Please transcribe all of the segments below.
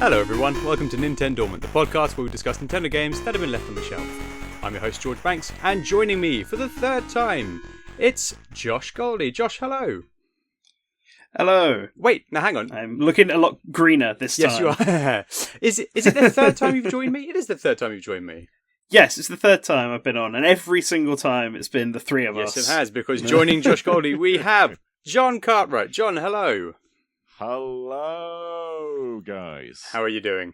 Hello everyone, welcome to NintenDormant, the podcast where we discuss Nintendo games that have been left on the shelf. I'm your host George Banks, and joining me for the third time, it's Josh Goldie. Josh, hello. Hello. Wait, now hang on. I'm looking a lot greener this time. Yes, you are. Is it the third time you've joined me? It is the third time you've joined me. Yes, it's the third time I've been on, and every single time it's been the three of us. Yes, it has, because joining Josh Goldie, we have John Cartwright. John, hello. Hello, guys. How are you doing?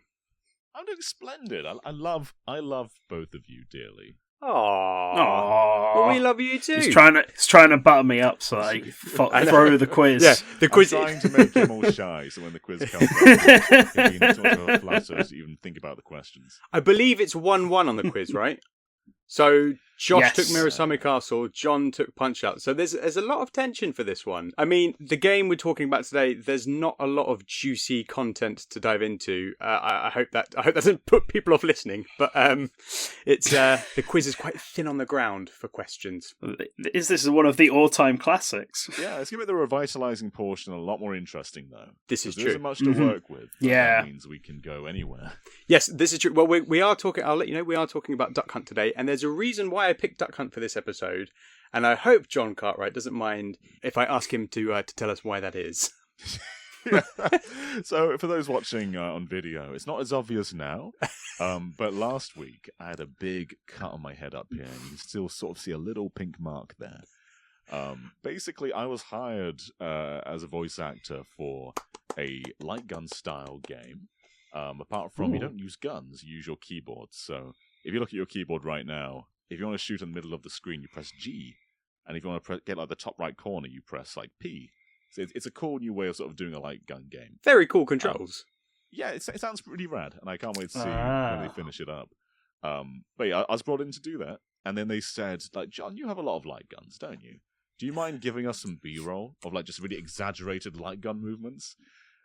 I'm doing splendid. I love both of you dearly. Aww. Aww. Well, we love you too. He's trying to butter me up so I throw the quiz. Yeah, the quiz. I'm trying to make him all shy, so when the quiz comes up, he'll be sort of a flutter to even think about the questions. I believe it's 1-1 on the quiz, right? So Josh took Mirasami Castle, John took Punch-Out. So there's a lot of tension for this one. I mean, the game we're talking about today, there's not a lot of juicy content to dive into. I hope that doesn't put people off listening. But it's the quiz is quite thin on the ground for questions. Is this one of the all-time classics? Yeah, it's going to make the revitalizing portion a lot more interesting, though. This is true. There isn't much to work with. Yeah. That means we can go anywhere. Yes, this is true. Well, we are talking. I'll let you know we are talking about Duck Hunt today, and there's a reason why I picked Duck Hunt for this episode, and I hope John Cartwright doesn't mind if I ask him to tell us why that is. So, for those watching on video, it's not as obvious now, but last week I had a big cut on my head up here, and you can still sort of see a little pink mark there. Basically, I was hired as a voice actor for a light gun style game. Apart from you don't use guns, you use your keyboard. So if you look at your keyboard right now, if you want to shoot in the middle of the screen, you press G, and if you want to get like the top right corner, you press like P. So it's a cool new way of sort of doing a light gun game. Very cool controls. Yeah, it sounds pretty rad, and I can't wait to see when they finish it up. But yeah, I was brought in to do that, and then they said, like, John, you have a lot of light guns, don't you? Do you mind giving us some B-roll of like just really exaggerated light gun movements?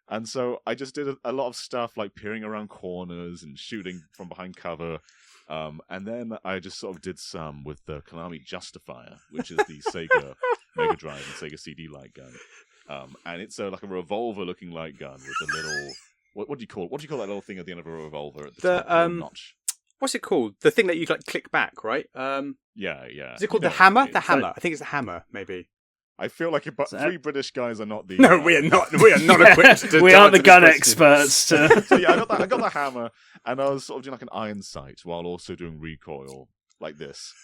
And so I just did a lot of stuff like peering around corners and shooting from behind cover. And then I just sort of did some with the Konami Justifier, which is the Sega Mega Drive and Sega CD light gun. And it's like a revolver-looking light gun with a little... What do you call it? What do you call that little thing at the end of a revolver at the top? Notch. What's it called? The thing that you like click back, right? Yeah. Is it called the hammer? The hammer. I think it's the hammer, maybe. I feel like three British guys are not the... No, we are not. We are not equipped to... We aren't the gun experts. So yeah, I got the hammer, and I was sort of doing like an iron sight while also doing recoil like this.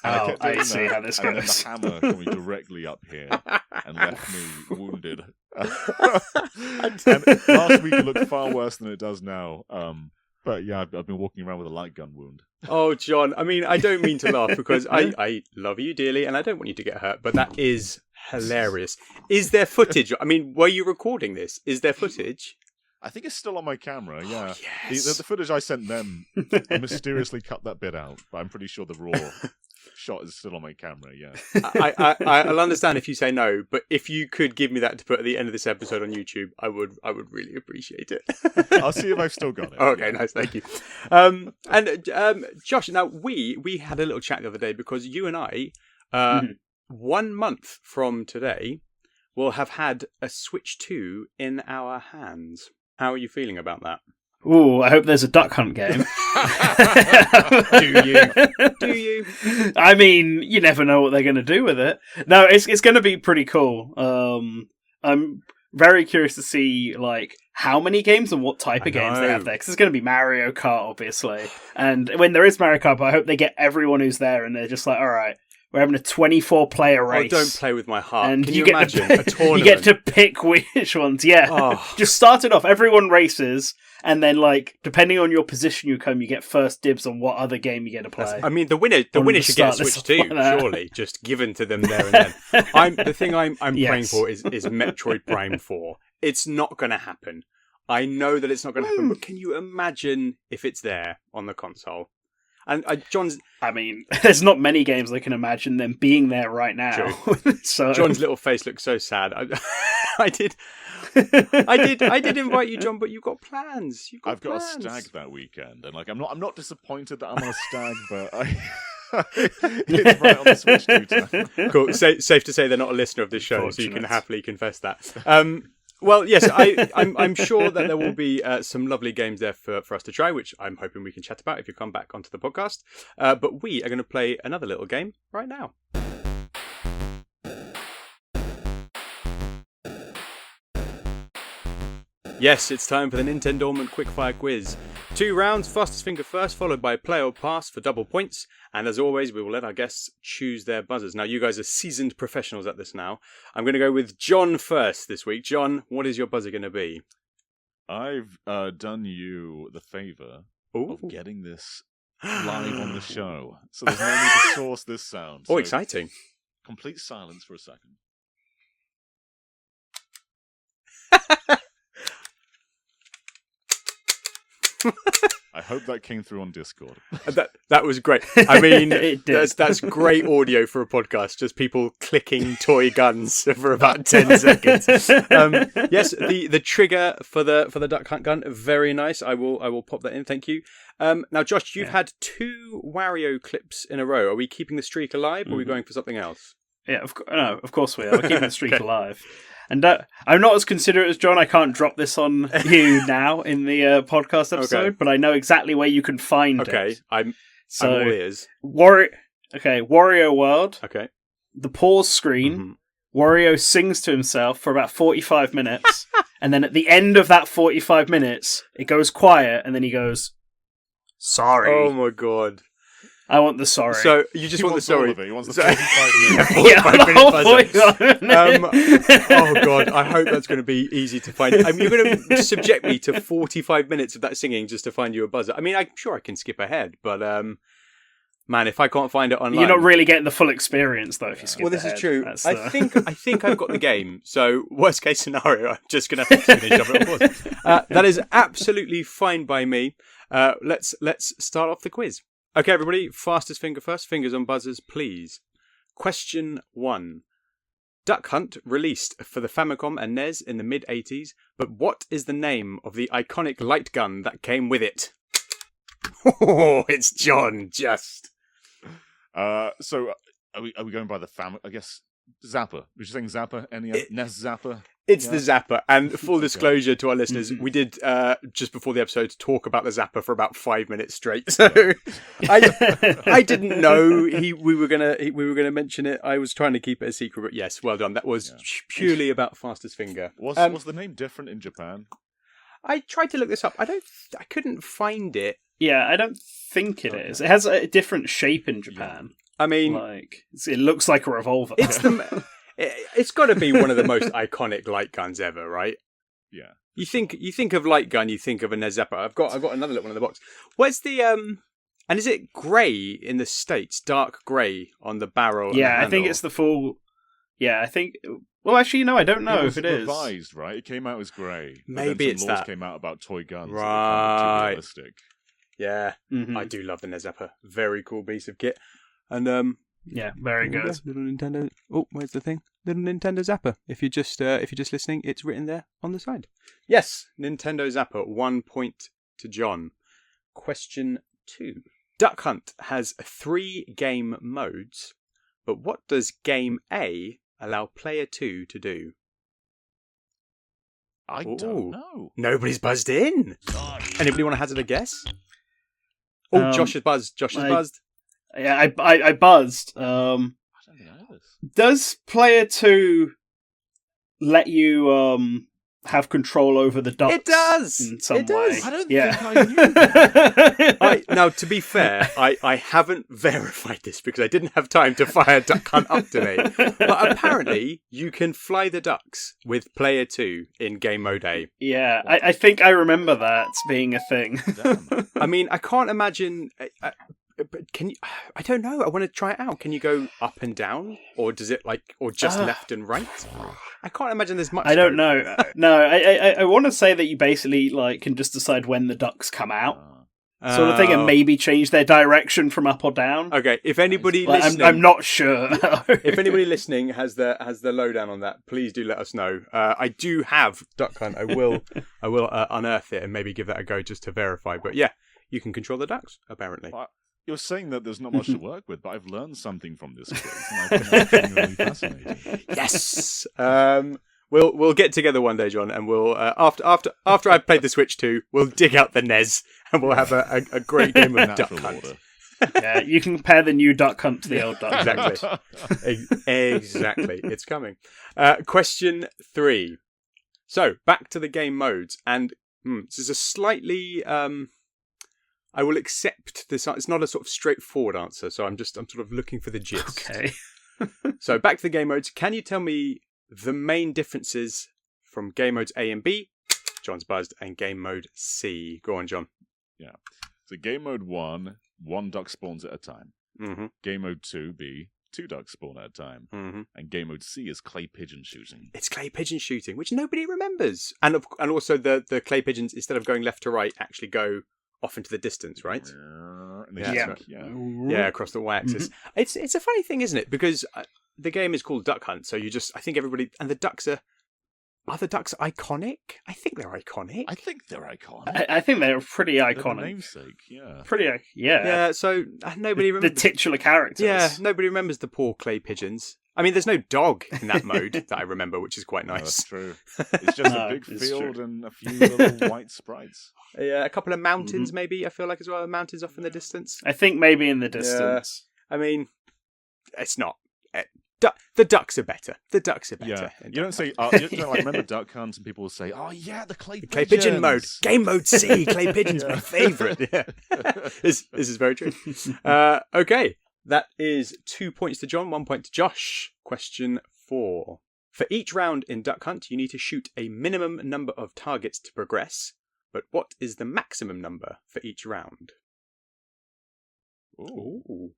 And I see how this goes. And then the hammer coming directly up here and left me wounded. And last week it looked far worse than it does now. But yeah, I've been walking around with a light gun wound. Oh, John, I mean, I don't mean to laugh because I love you dearly and I don't want you to get hurt, but that is hilarious. Is there footage? I mean, were you recording this? Is there footage? I think it's still on my camera, yeah. Oh, yes. The footage I sent them, I mysteriously cut that bit out, but I'm pretty sure the raw shot is still on my camera, yeah. I'll understand if you say no, but if you could give me that to put at the end of this episode on YouTube, I would really appreciate it. I'll see if I've still got it. Okay, nice, thank you. And Josh, now we had a little chat the other day because you and I, 1 month from today, will have had a Switch 2 in our hands. How are you feeling about that? Ooh, I hope there's a Duck Hunt game. Do you? I mean, you never know what they're going to do with it. No, it's going to be pretty cool. I'm very curious to see like how many games and what type of games they have there. Because it's going to be Mario Kart, obviously. And when there is Mario Kart, I hope they get everyone who's there and they're just like, all right, we're having a 24-player race. Oh, don't play with my heart. And Can you imagine a tournament? You get to pick which ones, yeah. Oh. Just start it off. Everyone races, and then, like, depending on your position you get first dibs on what other game you get to play. I mean, the winner should get a Switch 2, surely, just given to them there and then. The thing I'm praying for is Metroid Prime 4. It's not going to happen. I know that it's not going to happen, but can you imagine if it's there on the console? And I mean, there's not many games I can imagine them being there right now. So John's little face looks so sad. I did invite you, John, but you've got plans. I've got a stag that weekend, and like I'm not disappointed that I'm on a stag, but it's right on the Switch 2 tonight. Cool. Safe to say they're not a listener of this show, so you can happily confess that. Well, yes, I'm sure that there will be some lovely games there for us to try, which I'm hoping we can chat about if you come back onto the podcast. But we are going to play another little game right now. Yes, it's time for the NintenDormant Quickfire quiz. 2 rounds, fastest finger first, followed by play or pass for double points. And as always, we will let our guests choose their buzzers. Now, you guys are seasoned professionals at this now. I'm going to go with John first this week. John, what is your buzzer going to be? I've done you the favour of getting this live on the show. So there's no need to source this sound. Oh, so exciting. Complete silence for a second. I hope that came through on Discord. That was great. I mean, that's great audio for a podcast. Just people clicking toy guns for about 10 seconds. Yes, the trigger for the duck hunt gun, very nice. I will pop that in. Thank you. Now, Josh, you've had 2 Wario clips in a row. Are we keeping the streak alive, or are we going for something else? Yeah, of course we are. We're keeping the streak alive. And I'm not as considerate as John. I can't drop this on you now in the podcast episode, but I know exactly where you can find it. Okay, I'm all ears. Wario World. Okay. The pause screen. Mm-hmm. Wario sings to himself for about 45 minutes. And then at the end of that 45 minutes, it goes quiet, and then he goes, "Sorry." Oh my god. I want the sorry. So you just want the sorry. All of it. He wants the 45 minute buzzer. Oh god, I hope that's going to be easy to find. I mean, you're going to subject me to 45 minutes of that singing just to find you a buzzer. I mean, I'm sure I can skip ahead, but man, if I can't find it online, you're not really getting the full experience though. If you skip this ahead. Is true. I think I've got the game. So worst case scenario, I'm just going to have to finish up. Of course, that is absolutely fine by me. Let's start off the quiz. Okay, everybody, fastest finger first. Fingers on buzzers, please. Question 1. Duck Hunt released for the Famicom and NES in the mid-80s, but what is the name of the iconic light gun that came with it? Oh, it's John, just. So, are we going by the I guess, Zapper. Were you saying Zapper? NES Zapper? It's the Zapper, and full disclosure to our listeners, we did just before the episode talk about the Zapper for about 5 minutes straight. So I didn't know we were gonna mention it. I was trying to keep it a secret, but yes, well done. That was purely about fastest finger. Was the name different in Japan? I tried to look this up. I couldn't find it. Yeah, I don't think it is. It has a different shape in Japan. I mean, it looks like a revolver. It's got to be one of the most iconic light guns ever, right? Yeah. You think of light gun, you think of a NES Zapper. I've got another little one in the box. Where's the and is it grey in the States? Dark grey on the barrel? Yeah, and the I think it's the full. Yeah, I think. Well, actually, no, I don't know if it is revised. Right, it came out as grey. Maybe then it's laws that came out about toy guns. Right. Too realistic. Yeah, I do love the NES Zapper. Very cool piece of kit, and yeah, very good. Little Nintendo. Oh, where's the thing? Little Nintendo Zapper. If you're just listening, it's written there on the side. Yes, Nintendo Zapper. 1 point to John. Question 2. Duck Hunt has 3 game modes, but what does Game A allow player 2 to do? I don't know. Nobody's buzzed in. Anybody want to hazard a guess? Oh, Josh has buzzed. Buzzed. Yeah, I buzzed. I don't know this. Does player 2 let you have control over the ducks? It does. In some way. Does. I don't think I knew that. Now, to be fair, I haven't verified this because I didn't have time to fire Duck Hunt up today. But apparently, you can fly the ducks with player 2 in game mode A. Yeah, I think I remember that being a thing. I mean, I can't imagine. But can you? I don't know. I want to try it out. Can you go up and down, or does it or just left and right? I can't imagine there's much. I don't know. No, I want to say that you basically can just decide when the ducks come out, sort of thing, and maybe change their direction from up or down. Okay, if anybody listening, I'm not sure. If anybody listening has the lowdown on that, please do let us know. I do have Duck Hunt. I will unearth it and maybe give that a go just to verify. But yeah, you can control the ducks apparently. You're saying that there's not much to work with, but I've learned something from this quiz, and I find that really fascinating. Yes. We'll get together one day, John, and we'll after I've played the Switch 2, we'll dig out the NES and we'll have a great game of Duck Hunt. Yeah, you can compare the new Duck Hunt to the old Duck Hunt. Exactly. It's coming. Question 3. So, back to the game modes. And this is a slightly... I will accept this. It's not a sort of straightforward answer, so I'm sort of looking for the gist. Okay. So, back to the game modes. Can you tell me the main differences from game modes A and B? John's buzzed. And game mode C. Go on, John. Yeah. So, game mode 1... 1 duck spawns at a time. Mm-hmm. Game mode 2B, 2 ducks spawn at a time. Mm-hmm. And game mode C is clay pigeon shooting. It's clay pigeon shooting, which nobody remembers. And also the clay pigeons, instead of going left to right, actually go off into the distance, right? And they yeah, across the y-axis. Mm-hmm. It's a funny thing, isn't it? Because the game is called Duck Hunt, so I think everybody... And the ducks are the ducks iconic? I think they're iconic. I think they're iconic. I think they're pretty iconic. They're the namesake, yeah. Pretty, yeah. Yeah, so nobody remembers... The titular characters. Yeah, nobody remembers the poor clay pigeons. I mean, there's no dog in that mode that I remember, which is quite nice. No, that's true. It's just a big field and a few little white sprites. Yeah, a couple of mountains, maybe, I feel like, as well. Mountains off in the distance. I think maybe in the distance. Yeah. I mean, it's not... The ducks are better. The ducks are better. Yeah. You don't say, you don't remember Duck Hunt and people will say, oh yeah, the clay pigeons. Clay pigeon mode. Game mode C. Clay pigeon's my favourite. Yeah. This is very true. Okay. That is 2 points to John, 1 point to Josh. Question 4. For each round in Duck Hunt, you need to shoot a minimum number of targets to progress. But what is the maximum number for each round? Ooh.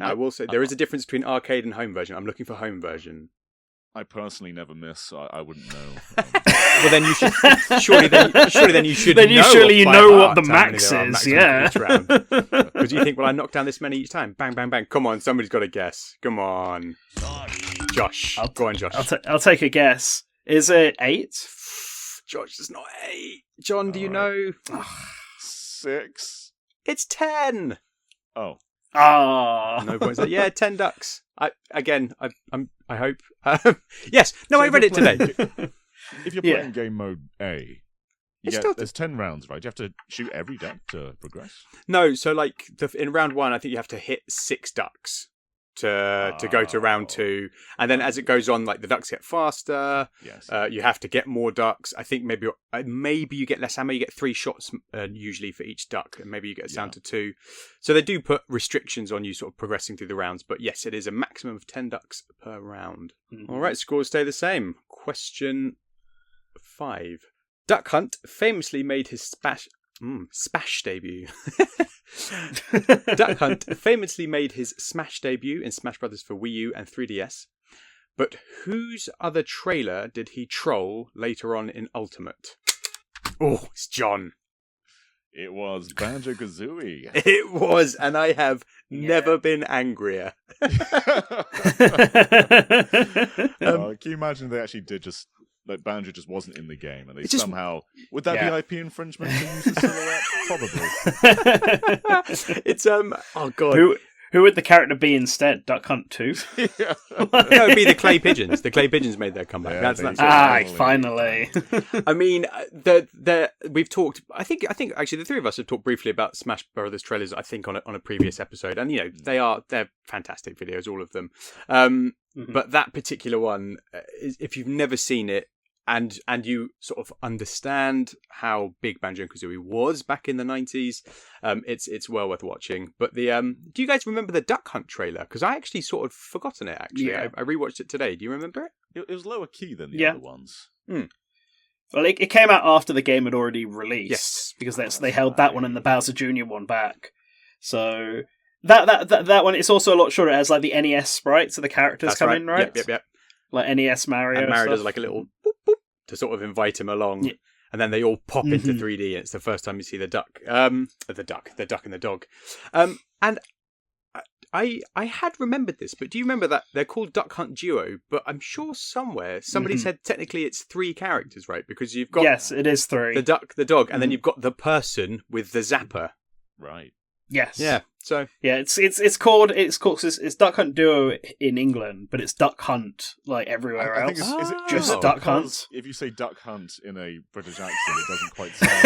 I will say there is a difference between arcade and home version. I'm looking for home version. I personally never miss, so I wouldn't know. Well, then you should surely then you should. Then you know surely know what the max is, yeah. Because you think, well, I knocked down this many each time. Bang, bang, bang. Come on, somebody's got to guess. Come on, Josh. Go on, Josh. I'll take a guess. Is it 8? Josh, it's not 8. John, do you know? 6. It's 10. Oh. No points. Yeah, 10 ducks. I hope. Yes. No, so I read it today. If you're playing game mode A, there's 10 rounds, right? You have to shoot every duck to progress. No, so like in round 1, I think you have to hit 6 ducks to go to round 2, and then as it goes on, like the ducks get faster. Yes. You have to get more ducks. I think maybe you get less ammo. You get 3 shots usually for each duck, and maybe you get down to 2. So they do put restrictions on you sort of progressing through the rounds. But yes, it is a maximum of 10 ducks per round. Mm-hmm. All right, scores stay the same. Question 5. Duck Hunt famously made his Smash debut. Duck Hunt famously made his Smash debut in Smash Bros. For Wii U and 3DS. But whose other trailer did he troll later on in Ultimate? Oh, it's John. It was Banjo-Kazooie. It was, and I have never been angrier. Can you imagine they actually did just... Like Banjo just wasn't in the game, and they somehow would that be IP infringement to use the silhouette? Probably. It's oh god, who would the character be instead? Duck Hunt 2? No, it would be the clay pigeons. The clay pigeons made their comeback. Yeah, finally. I mean, we've talked. I think actually the three of us have talked briefly about Smash Brothers trailers. I think on a previous episode, and they're fantastic videos, all of them. But that particular one, if you've never seen it, and you sort of understand how big Banjo-Kazooie was back in the 90s, it's well worth watching. But do you guys remember the Duck Hunt trailer? Because I actually sort of forgotten it, actually. Yeah. I rewatched it today. Do you remember it? It was lower key than the other ones. Well, it came out after the game had already released. Yes. Because they held that one and the Bowser Jr. one back. So... That one, it's also a lot shorter. It has like the NES sprites of the characters come in, right? Yep. Like NES Mario. And Mario does like a little boop, boop to sort of invite him along. Yeah. And then they all pop into 3D, and it's the first time you see the duck. The duck and the dog. And I had remembered this, but do you remember that they're called Duck Hunt Duo? But I'm sure somewhere somebody said technically it's 3 characters, right? Because you've got it is 3. The duck, the dog, and then you've got the person with the zapper. Right. Yes. Yeah. So yeah, it's called Duck Hunt Duo in England, but it's Duck Hunt like everywhere I think else. is it just because Duck Hunt? If you say Duck Hunt in a British accent, it doesn't quite sound.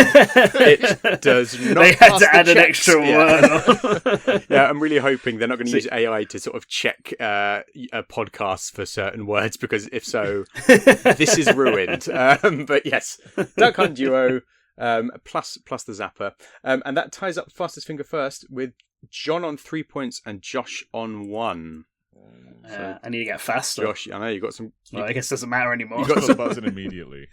it does not. They had to add an extra word on. Yeah, I'm really hoping they're not going to use AI to sort of check podcasts for certain words, because if so, this is ruined. But yes, Duck Hunt Duo plus the zapper, and that ties up fastest finger first with John on 3 points and Josh on 1. So, I need to get faster. Josh, I know you got some. Well, I guess it doesn't matter anymore. You got some buzz in immediately.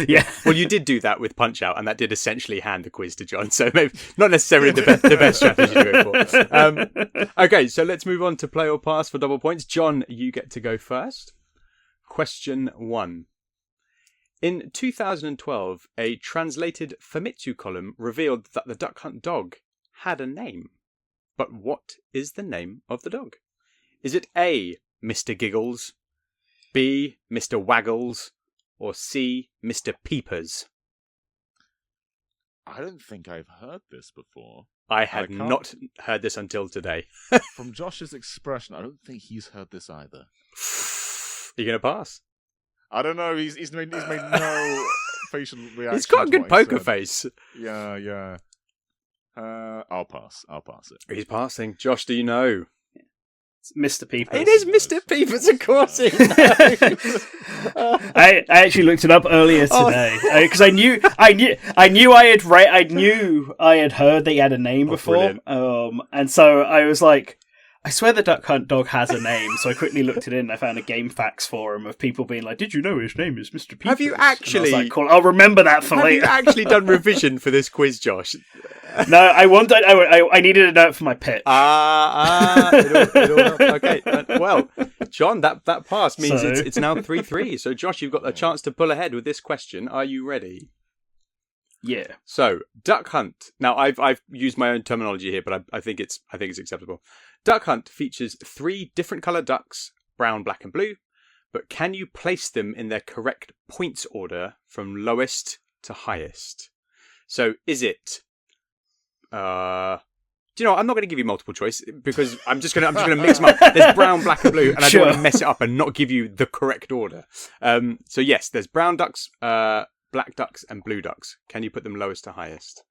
Yeah. Well, you did do that with Punch Out, and that did essentially hand the quiz to John. So maybe not necessarily the best strategy to go for. Okay, so let's move on to play or pass for double points. John, you get to go first. Question 1. In 2012, a translated Famitsu column revealed that the Duck Hunt dog had a name. But what is the name of the dog? Is it A, Mr. Giggles, B, Mr. Waggles, or C, Mr. Peepers? I don't think I've heard this before. I had not heard this until today. From Josh's expression, I don't think he's heard this either. Are you going to pass? I don't know. He's made no facial reaction. He's got a good poker face. Yeah. I'll pass it. He's passing. Josh, do you know? It's Mr. Peepers. It is Mr. Peepers, of course he knows. I actually looked it up earlier today because I knew I had heard that he had a name before. And so I was like, I swear the Duck Hunt dog has a name. So I quickly looked it in and I found a GameFAQs forum of people being like, did you know his name is Mr. Peepers? Have you actually? And I was like, cool, I'll remember that for later. Have you actually done revision for this quiz, Josh? No, I needed a note for my pitch. Okay. Well, John, that pass means it's now 3-3. So Josh, you've got a chance to pull ahead with this question. Are you ready? Yeah. So, Duck Hunt. Now, I've used my own terminology here, but I think it's acceptable. Duck Hunt features 3 different coloured ducks, brown, black, and blue. But can you place them in their correct points order from lowest to highest? So, is it? Do you know what? I'm not going to give you multiple choice because I'm just going to mix them up. There's brown, black, and blue, and I don't want to mess it up and not give you the correct order. So yes, there's brown ducks, black ducks, and blue ducks. Can you put them lowest to highest?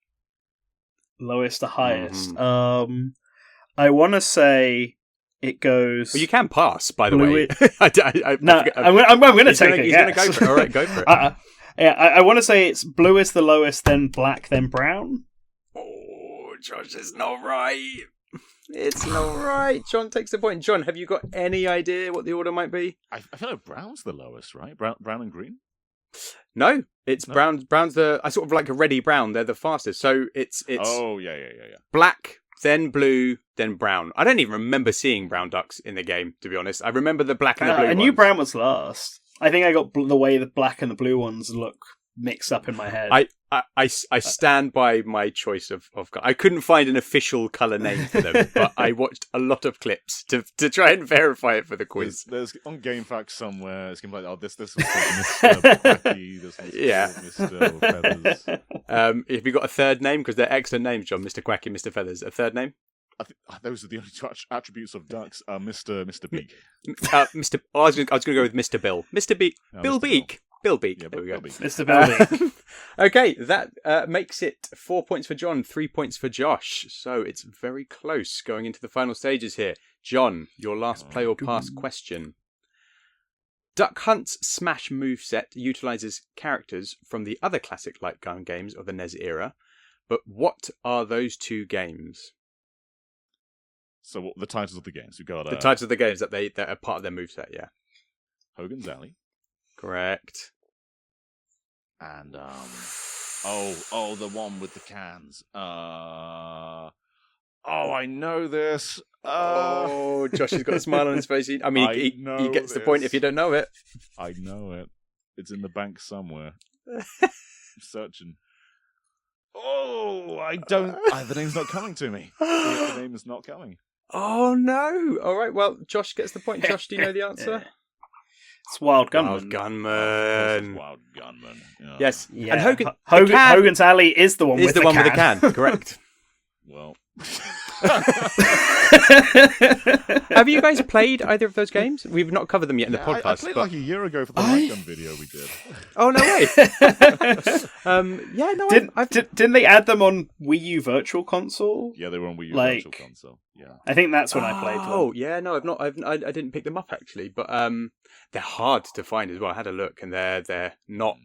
Lowest to highest. I want to say it goes. Well, you can pass, by the way. I'm going to take it. He's going to go for it. All right, go for it. I want to say it's blue is the lowest, then black, then brown. Oh, Josh, it's not right. It's not right. John takes the point. John, have you got any idea what the order might be? I feel like brown's the lowest, right? Brown and green? No, it's brown. Brown's the I sort of like a reddy brown. They're the fastest. So it's. Oh yeah. Black, then blue, then brown. I don't even remember seeing brown ducks in the game, to be honest. I remember the black and the blue I knew brown was last. I think I got the way the black and the blue ones look mixed up in my head. I stand by my choice of I couldn't find an official colour name for them, but I watched a lot of clips to try and verify it for the quiz. There's on GameFAQs somewhere. It's gonna be like, this was Mr. Quacky, this was Mr. Feathers. Have you got a third name? Because they're excellent names, John. Mr. Quacky, Mr. Feathers. A third name? I think those are the only 2 attributes of ducks. Mr. Beak. Mr. I was going to go with Mr. Bill. Mr. Beak. Bill Beak. Bill Beak. Yeah, there we go. Mr. Bill Beak. Okay, that makes it 4 points for John, 3 points for Josh. So it's very close going into the final stages here. John, your last play or pass question. Duck Hunt's Smash moveset utilizes characters from the other classic light gun games of the NES era, but what are those 2 games? So what the titles of the games? We've got the titles of the games that are part of their moveset, yeah. Hogan's Alley. Correct. And the one with the cans. I know this. Josh has got a smile on his face. I mean, he gets the point if you don't know it. I know it. It's in the bank somewhere. I'm searching. Oh, I don't. The name's not coming to me. The name is not coming. Oh no! All right. Well, Josh gets the point. Josh, do you know the answer? It's Wild Gunman. Wild Gunman. Wild Gunman. Yeah. Yes. Yeah. And Hogan's Alley is the one with the can. Correct. Well, Have you guys played either of those games? We've not covered them yet in the podcast. I played like a year ago for the light gun video we did. Oh, no way. Yeah, no. Didn't they add them on Wii U Virtual Console? Yeah, they were on Wii U Like- Virtual Console. Yeah. I think that's when I played them. Oh, yeah, no, I've not. I didn't pick them up actually, but they're hard to find as well. I had a look, and they're not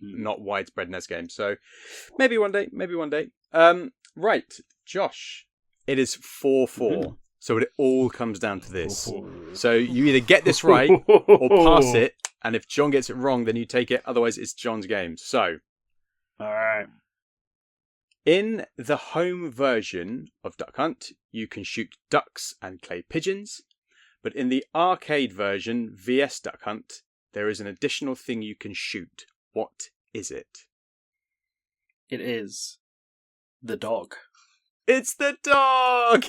widespread NES games. So maybe one day. Right, Josh. It is 4-4, so it all comes down to this. So you either get this right or pass it, and if John gets it wrong, then you take it. Otherwise, it's John's game. So, All right. in the home version of Duck Hunt, you can shoot ducks and clay pigeons, but in the arcade version, VS Duck Hunt, there is an additional thing you can shoot. What is it? It is the dog. It's the dog!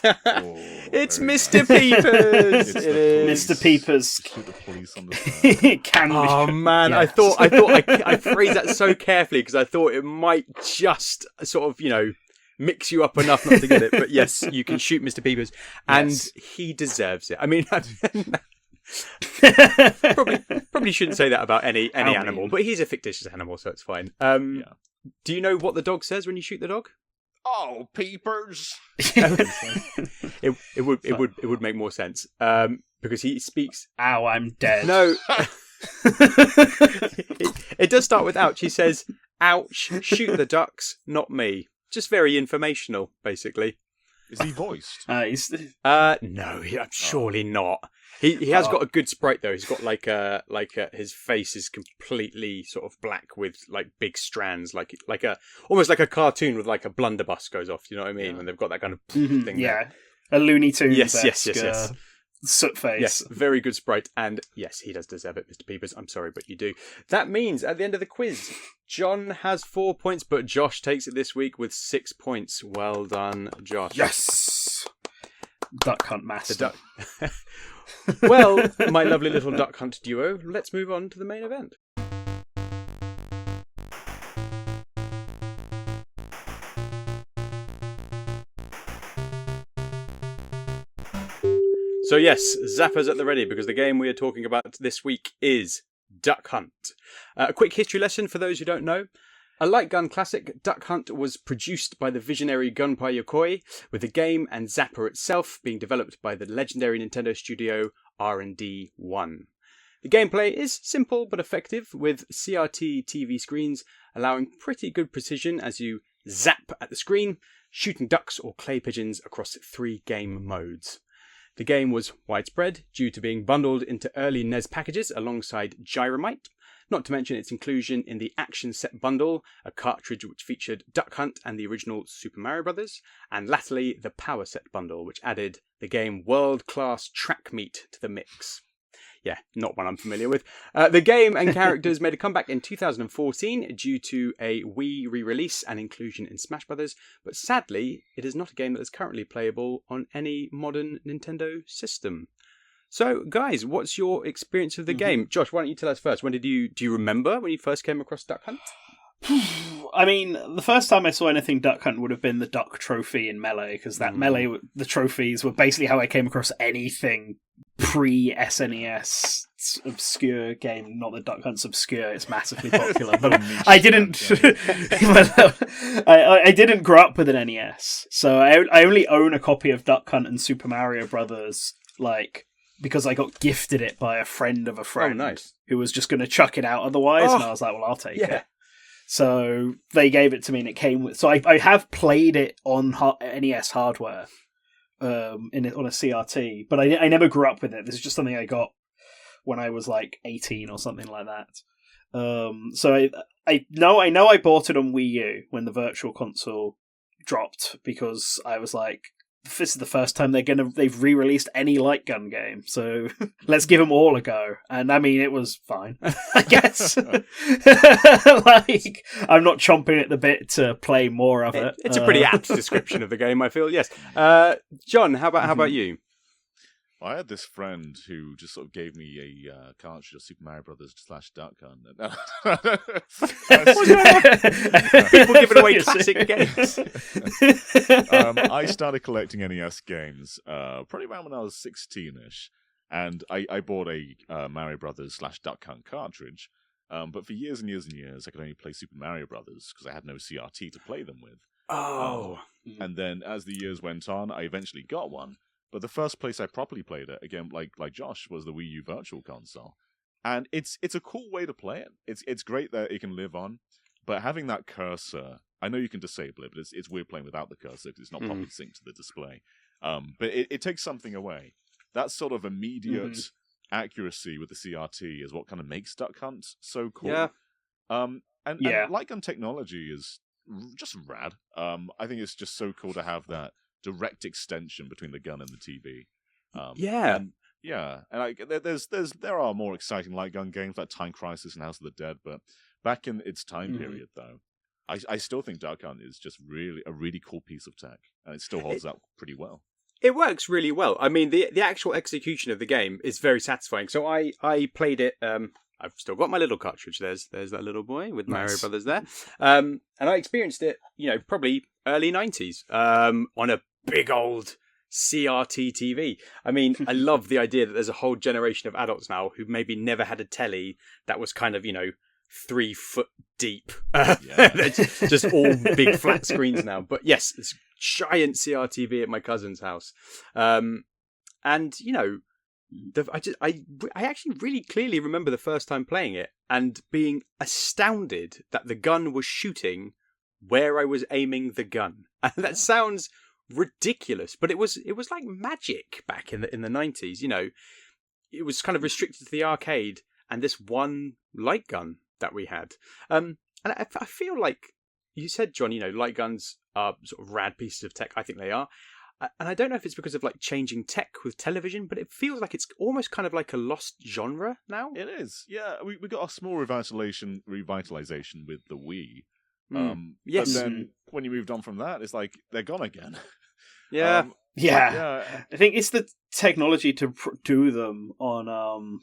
It's very Mr. nice. Peepers! It's It the is. Mr. Peepers. Just put the police on the side. It can be. Oh man, Yes. I phrased that so carefully because I thought it might just sort of, mix you up enough not to get it. But yes, you can shoot Mr. Peepers, and Yes. he deserves it. I mean, probably shouldn't say that about any How animal, mean. but he's a fictitious animal, so it's fine. Yeah. Do you know what the dog says when you shoot the dog? Oh, peepers! It would make more sense because he speaks. Ow, I'm dead. No. It does start with ouch. He says, ouch, shoot the ducks, not me. Just very informational, basically. Is he voiced? No, surely not. He has got a good sprite though. He's got his face is completely sort of black with like big strands, almost like a cartoon with like a blunderbuss goes off. You know what I mean? Yeah. When they've got that kind of Mhm, thing. yeah. A Looney Tunes. Yes. Soot face. Yes, very good sprite, and yes, he does deserve it, Mr. Peepers. I'm sorry, but you do. That means at the end of the quiz, John has 4 points, but Josh takes it this week with 6 points. Well done, Josh. Yes. Duck Hunt The Master. duck. Well, my lovely little duck hunt duo, let's move on to the main event. So yes, zappers at the ready, because the game we are talking about this week is Duck Hunt. A quick history lesson for those who don't know. A light gun classic, Duck Hunt was produced by the visionary Gunpei Yokoi, with the game and Zapper itself being developed by the legendary Nintendo studio R&D 1. The gameplay is simple but effective, with CRT TV screens allowing pretty good precision as you zap at the screen, shooting ducks or clay pigeons across 3 game modes. The game was widespread due to being bundled into early NES packages alongside Gyromite, not to mention its inclusion in the Action Set Bundle, a cartridge which featured Duck Hunt and the original Super Mario Bros., and latterly the Power Set Bundle, which added the game World Class Track Meet to the mix. Yeah, not one I'm familiar with. The game and characters made a comeback in 2014 due to a Wii re-release and inclusion in Smash Bros., but sadly, it is not a game that is currently playable on any modern Nintendo system. So, guys, what's your experience of the game? Josh, why don't you tell us first? Do you remember when you first came across Duck Hunt? I mean, the first time I saw anything Duck Hunt would have been the Duck Trophy in Melee, because that Melee, the trophies were basically how I came across anything pre-SNES obscure game. Not that Duck Hunt's obscure, it's massively popular, but I didn't I didn't grow up with an NES, so I only own a copy of Duck Hunt and Super Mario Brothers, because I got gifted it by a friend of a friend who was just going to chuck it out otherwise, and I was like, well, I'll take it. So they gave it to me, and it came with. So I have played it on NES hardware, on a CRT, but I never grew up with it. This is just something I got when I was like 18 or something like that. So I know I bought it on Wii U when the Virtual Console dropped, because I was like, this is the first time they've re-released any light gun game, so let's give them all a go. And I mean, it was fine, I guess. I'm not chomping at the bit to play more of it. It's a pretty apt description of the game, I feel. Yes, John, how about you? I had this friend who just sort of gave me a cartridge of Super Mario Brothers / Duck Hunt. People giving away classic games. I started collecting NES games probably around when I was 16-ish, and I bought a Mario Brothers / Duck Hunt cartridge. But for years and years and years, I could only play Super Mario Brothers because I had no CRT to play them with. Oh. And then as the years went on, I eventually got one. But the first place I properly played it, again, like Josh, was the Wii U Virtual Console. And it's a cool way to play it. It's great that it can live on. But having that cursor, I know you can disable it, but it's weird playing without the cursor because it's not properly synced to the display. But it takes something away. That sort of immediate accuracy with the CRT is what kind of makes Duck Hunt so cool. Yeah. And light gun technology is just rad. I think it's just so cool to have that direct extension between the gun and the TV. And there are more exciting light gun games like Time Crisis and House of the Dead, but back in its time period, though, I still think Duck Hunt is just really a really cool piece of tech, and it still holds up pretty well. It works really well. I mean, the actual execution of the game is very satisfying. So I played it. I've still got my little cartridge. There's that little boy with Mario Brothers there. And I experienced it, probably early 90s on a big old CRT TV. I mean, I love the idea that there's a whole generation of adults now who maybe never had a telly that was kind of, 3 foot deep. Just all big flat screens now. But yes, this giant CRTV at my cousin's house. And, I actually really clearly remember the first time playing it and being astounded that the gun was shooting where I was aiming the gun. And that sounds ridiculous, but it was like magic back in the 90s. It was kind of restricted to the arcade and this one light gun that we had. And I feel like you said, John, light guns are sort of rad pieces of tech. I think they are. And I don't know if it's because of like changing tech with television, but it feels like it's almost kind of like a lost genre now. It is, yeah. We got a small revitalization with the Wii. Yes. But then when you moved on from that, it's like they're gone again. Yeah. I think it's the technology to do them on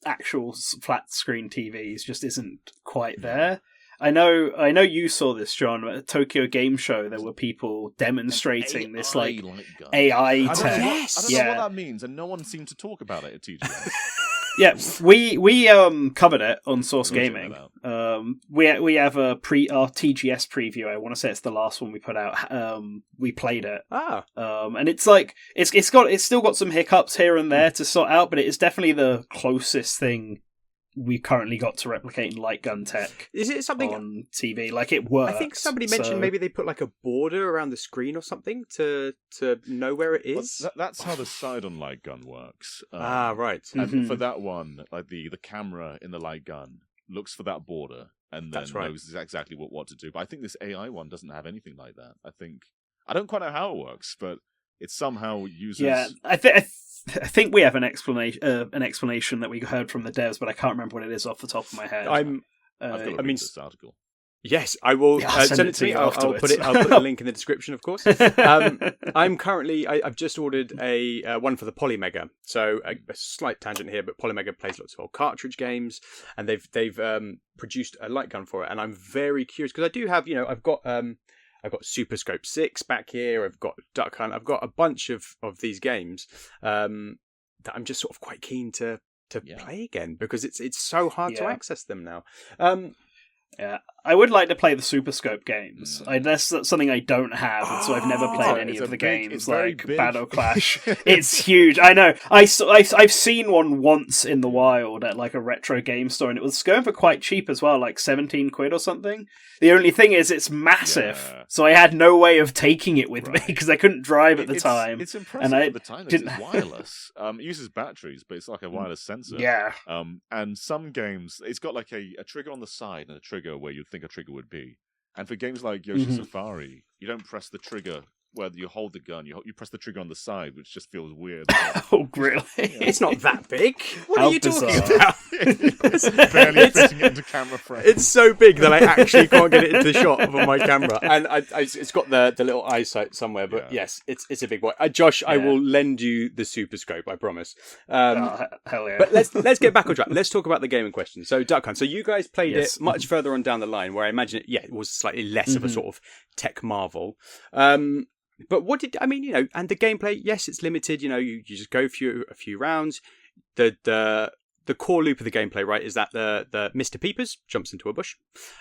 actual flat screen TVs just isn't quite there. I know you saw this, John, at Tokyo Game Show. There were people demonstrating this like AI tech. I don't know what that means, and no one seemed to talk about it at TGS. Yeah, we covered it on Source Gaming. We have our TGS preview. I want to say it's the last one we put out. We played it. And it's like it's still got some hiccups here and there to sort out, but it is definitely the closest thing we've currently got to replicating light gun tech. Is it something on TV? Like it works. I think somebody mentioned maybe they put like a border around the screen or something to know where it is. Well, that's how the sight-on light gun works. Right. And for that one, like the camera in the light gun looks for that border and then knows exactly what to do. But I think this AI one doesn't have anything like that. I don't quite know how it works, but it somehow uses. Yeah, I think we have an explanation that we heard from the devs, but I can't remember what it is off the top of my head. I've got to read this article. Yes, I will send it to me. I'll put the link in the description, of course. I'm currently. I've just ordered a one for the Polymega. So a slight tangent here, but Polymega plays lots of old cartridge games, and they've produced a light gun for it. And I'm very curious because I do have. I've got Super Scope 6 back here. I've got Duck Hunt. I've got a bunch of these games that I'm just sort of quite keen to play again because it's so hard to access them now. Yeah, I would like to play the Super Scope games. That's something I don't have, and so I've never played any of the games like Battle Clash. It's huge. I know. I've seen one once in the wild at like a retro game store, and it was going for quite cheap as well, like 17 quid or something. The only thing is, it's massive, so I had no way of taking it with me because I couldn't drive at the time. It's impressive at the time that it's wireless. It uses batteries, but it's like a wireless sensor. Yeah. And some games, it's got like a trigger on the side and a trigger where you'd think a trigger would be. And for games like Yoshi Safari, you don't press the trigger where you hold the gun, you press the trigger on the side, which just feels weird. Oh, really? It's not that big. What How are you talking bizarre. about? It's barely fitting it into camera frame. It's so big that I actually can't get it into the shot of my camera, and it's got the little eyesight somewhere. But yes, it's a big boy. Josh, I will lend you the Super Scope, I promise. Hell yeah! But let's get back on track. Let's talk about the game in question. So Duck Hunt. So you guys played it much further on down the line, where I imagine it was slightly less of a sort of tech marvel. But what did I mean? And the gameplay, yes, it's limited. You just go through a few rounds. The core loop of the gameplay, right, is that the Mr. Peepers jumps into a bush.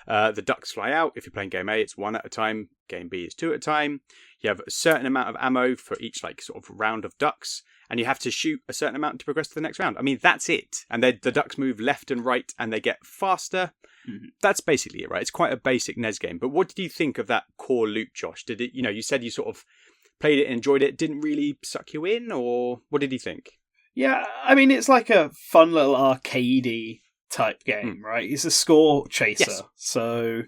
The ducks fly out. If you're playing game A, it's one at a time. Game B is two at a time. You have a certain amount of ammo for each sort of round of ducks, and you have to shoot a certain amount to progress to the next round. I mean, that's it. And the ducks move left and right, and they get faster. Mm-hmm. That's basically it, right? It's quite a basic NES game. But what did you think of that core loop, Josh? Did it? You said you sort of played it and enjoyed it. Didn't really suck you in, or what did you think? Yeah, I mean, it's like a fun little arcadey type game, right? It's a score chaser. Yes. So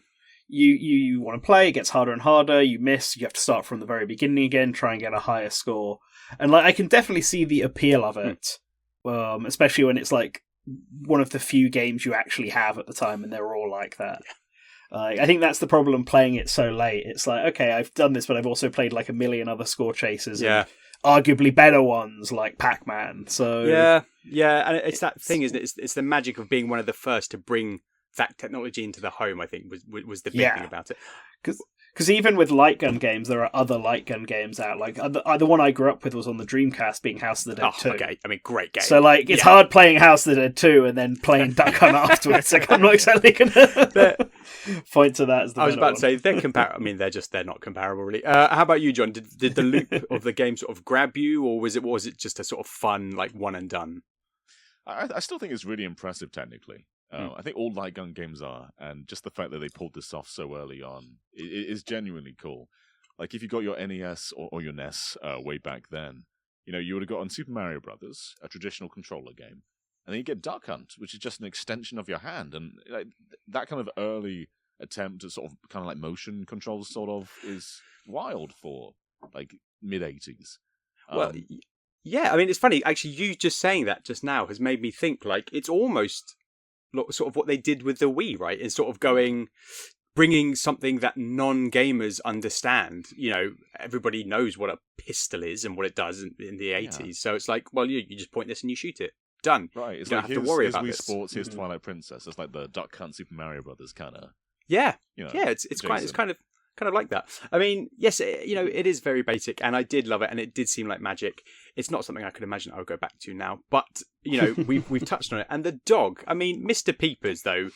you want to play, it gets harder and harder, you miss, you have to start from the very beginning again, try and get a higher score. And I can definitely see the appeal of it, especially when it's one of the few games you actually have at the time, and they're all like that. I think that's the problem playing it so late. It's okay, I've done this, but I've also played a million other score chasers. Yeah. And arguably better ones like Pac-Man. So yeah, and it's that thing, isn't it? It's the magic of being one of the first to bring that technology into the home. I think was the big thing about it. Because even with light gun games, there are other light gun games out. The one I grew up with was on the Dreamcast, being House of the Dead 2. Okay, I mean, great game. So it's hard playing House of the Dead 2 and then playing Duck Hunt afterwards. I'm not exactly going to point to that as the I was about one. to say they're comparable. I mean, they're not comparable, really. How about you, John? Did the loop of the game sort of grab you, or was it just a sort of fun one and done? I still think it's really impressive technically. I think all light gun games are, and just the fact that they pulled this off so early on is genuinely cool. If you got your NES or your NES way back then, you would have gotten Super Mario Brothers, a traditional controller game, and then you get Duck Hunt, which is just an extension of your hand, and that kind of early attempt at sort of kind of motion controls sort of is wild for mid-80s. Well, yeah, I mean, it's funny actually. You just saying that just now has made me think it's almost sort of what they did with the Wii, right? Is sort of bringing something that non-gamers understand. Everybody knows what a pistol is and what it does in the 80s. So it's you just point this and you shoot it. Done. Right. It's you don't have to worry about Wii this. Sports, here's Twilight Princess. It's like the Duck Hunt Super Mario Brothers kind of. Yeah. It's kind of like that. I mean, yes, it is very basic, and I did love it, and it did seem like magic. It's not something I could imagine I would go back to now, but we've touched on it. And the dog, I mean, Mr. Peepers though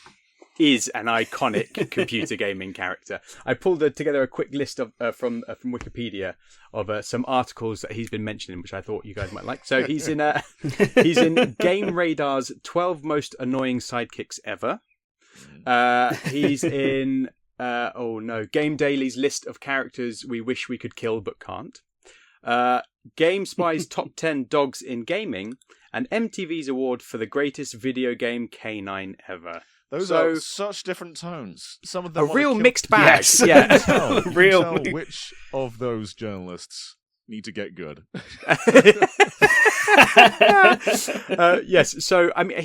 is an iconic computer gaming character. I pulled together a quick list of from Wikipedia of some articles that he's been mentioning, which I thought you guys might like. So he's in Game Radar's 12 most annoying sidekicks ever. He's in Game Daily's list of characters we wish we could kill but can't. GameSpy's top 10 dogs in gaming, and MTV's award for the greatest video game canine ever. Those are such different tones. Some of them a real mixed bag. Yes. Yeah, you can tell which of those journalists need to get good. Yes. So I mean,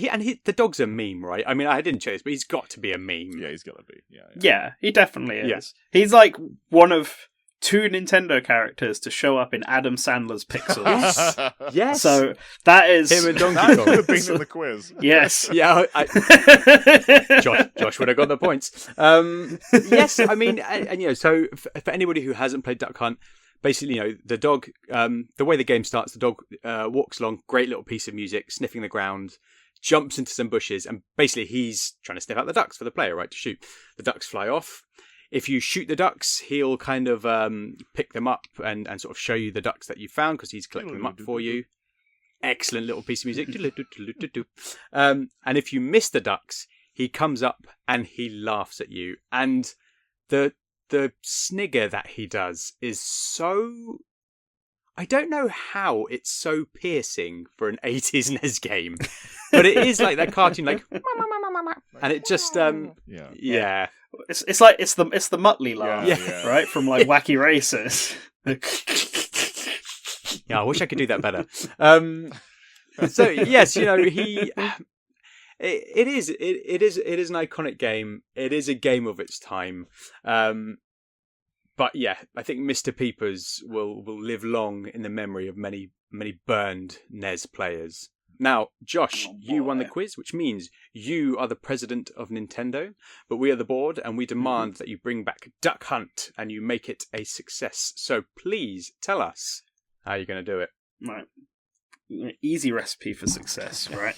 the dog's a meme, right? I mean, I didn't check this, but he's got to be a meme. Yeah, he's got to be. Yeah, he definitely is. Yeah. He's one of 2 Nintendo characters to show up in Adam Sandler's Pixels. Yes. So that is him and Donkey That Kong. could have been in the quiz. Yes. Yeah, Josh would have got the points. Yes, I mean, and so for anybody who hasn't played Duck Hunt, basically, the dog, the way the game starts, the dog walks along, great little piece of music, sniffing the ground, jumps into some bushes, and basically he's trying to sniff out the ducks for the player, right, to shoot. The ducks fly off. If you shoot the ducks, he'll kind of pick them up and sort of show you the ducks that you found because he's collecting them up for you. Excellent little piece of music. And if you miss the ducks, he comes up and he laughs at you. And the snigger that he does is so... I don't know how it's so piercing for an 80s NES game, but it is like that cartoon, and it just yeah. It's the Muttley laugh, Yeah. right, from Wacky Races. Yeah, I wish I could do that better. So yes, he. It is an iconic game. It is a game of its time. But yeah, I think Mr. Peepers will live long in the memory of many burned NES players. Now, Josh, you won the quiz, which means you are the president of Nintendo, but we are the board, and we demand that you bring back Duck Hunt and you make it a success. So please tell us how you're going to do it. Right. Easy recipe for success, right?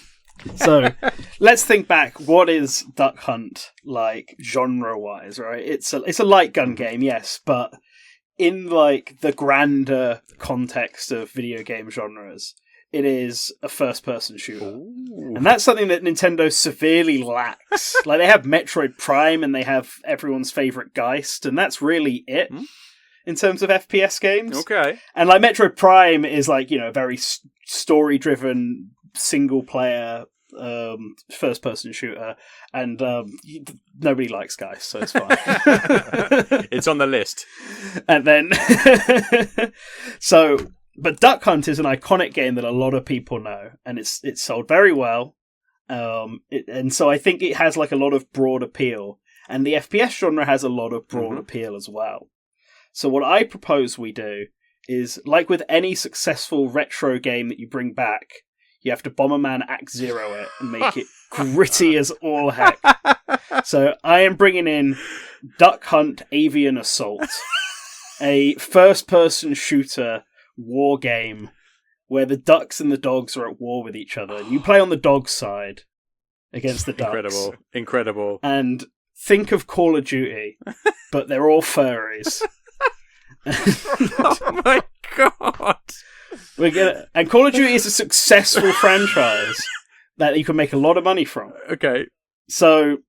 So let's think back. What is Duck Hunt like genre-wise, right? It's a light gun game, yes, but in like the grander context of video game genres, it is a first-person shooter. Ooh. And that's something that Nintendo severely lacks. Like, they have Metroid Prime and they have everyone's favorite Geist, and that's really it in terms of FPS games. Okay. And like Metroid Prime is like, a very story-driven, single-player, first-person shooter, and nobody likes Geist, so it's fine. It's on the list. And then... But Duck Hunt is an iconic game that a lot of people know, and it's sold very well. And so I think it has like a lot of broad appeal, and the FPS genre has a lot of broad appeal as well. So what I propose we do is, like with any successful retro game that you bring back, you have to Bomberman Act Zero it and make it gritty as all heck. So I am bringing in Duck Hunt Avian Assault, a first-person shooter war game where the ducks and the dogs are at war with each other. You play on the dog's side against the ducks. Incredible. And think of Call of Duty, but they're all furries. Oh my god! And Call of Duty is a successful franchise that you can make a lot of money from. Okay. So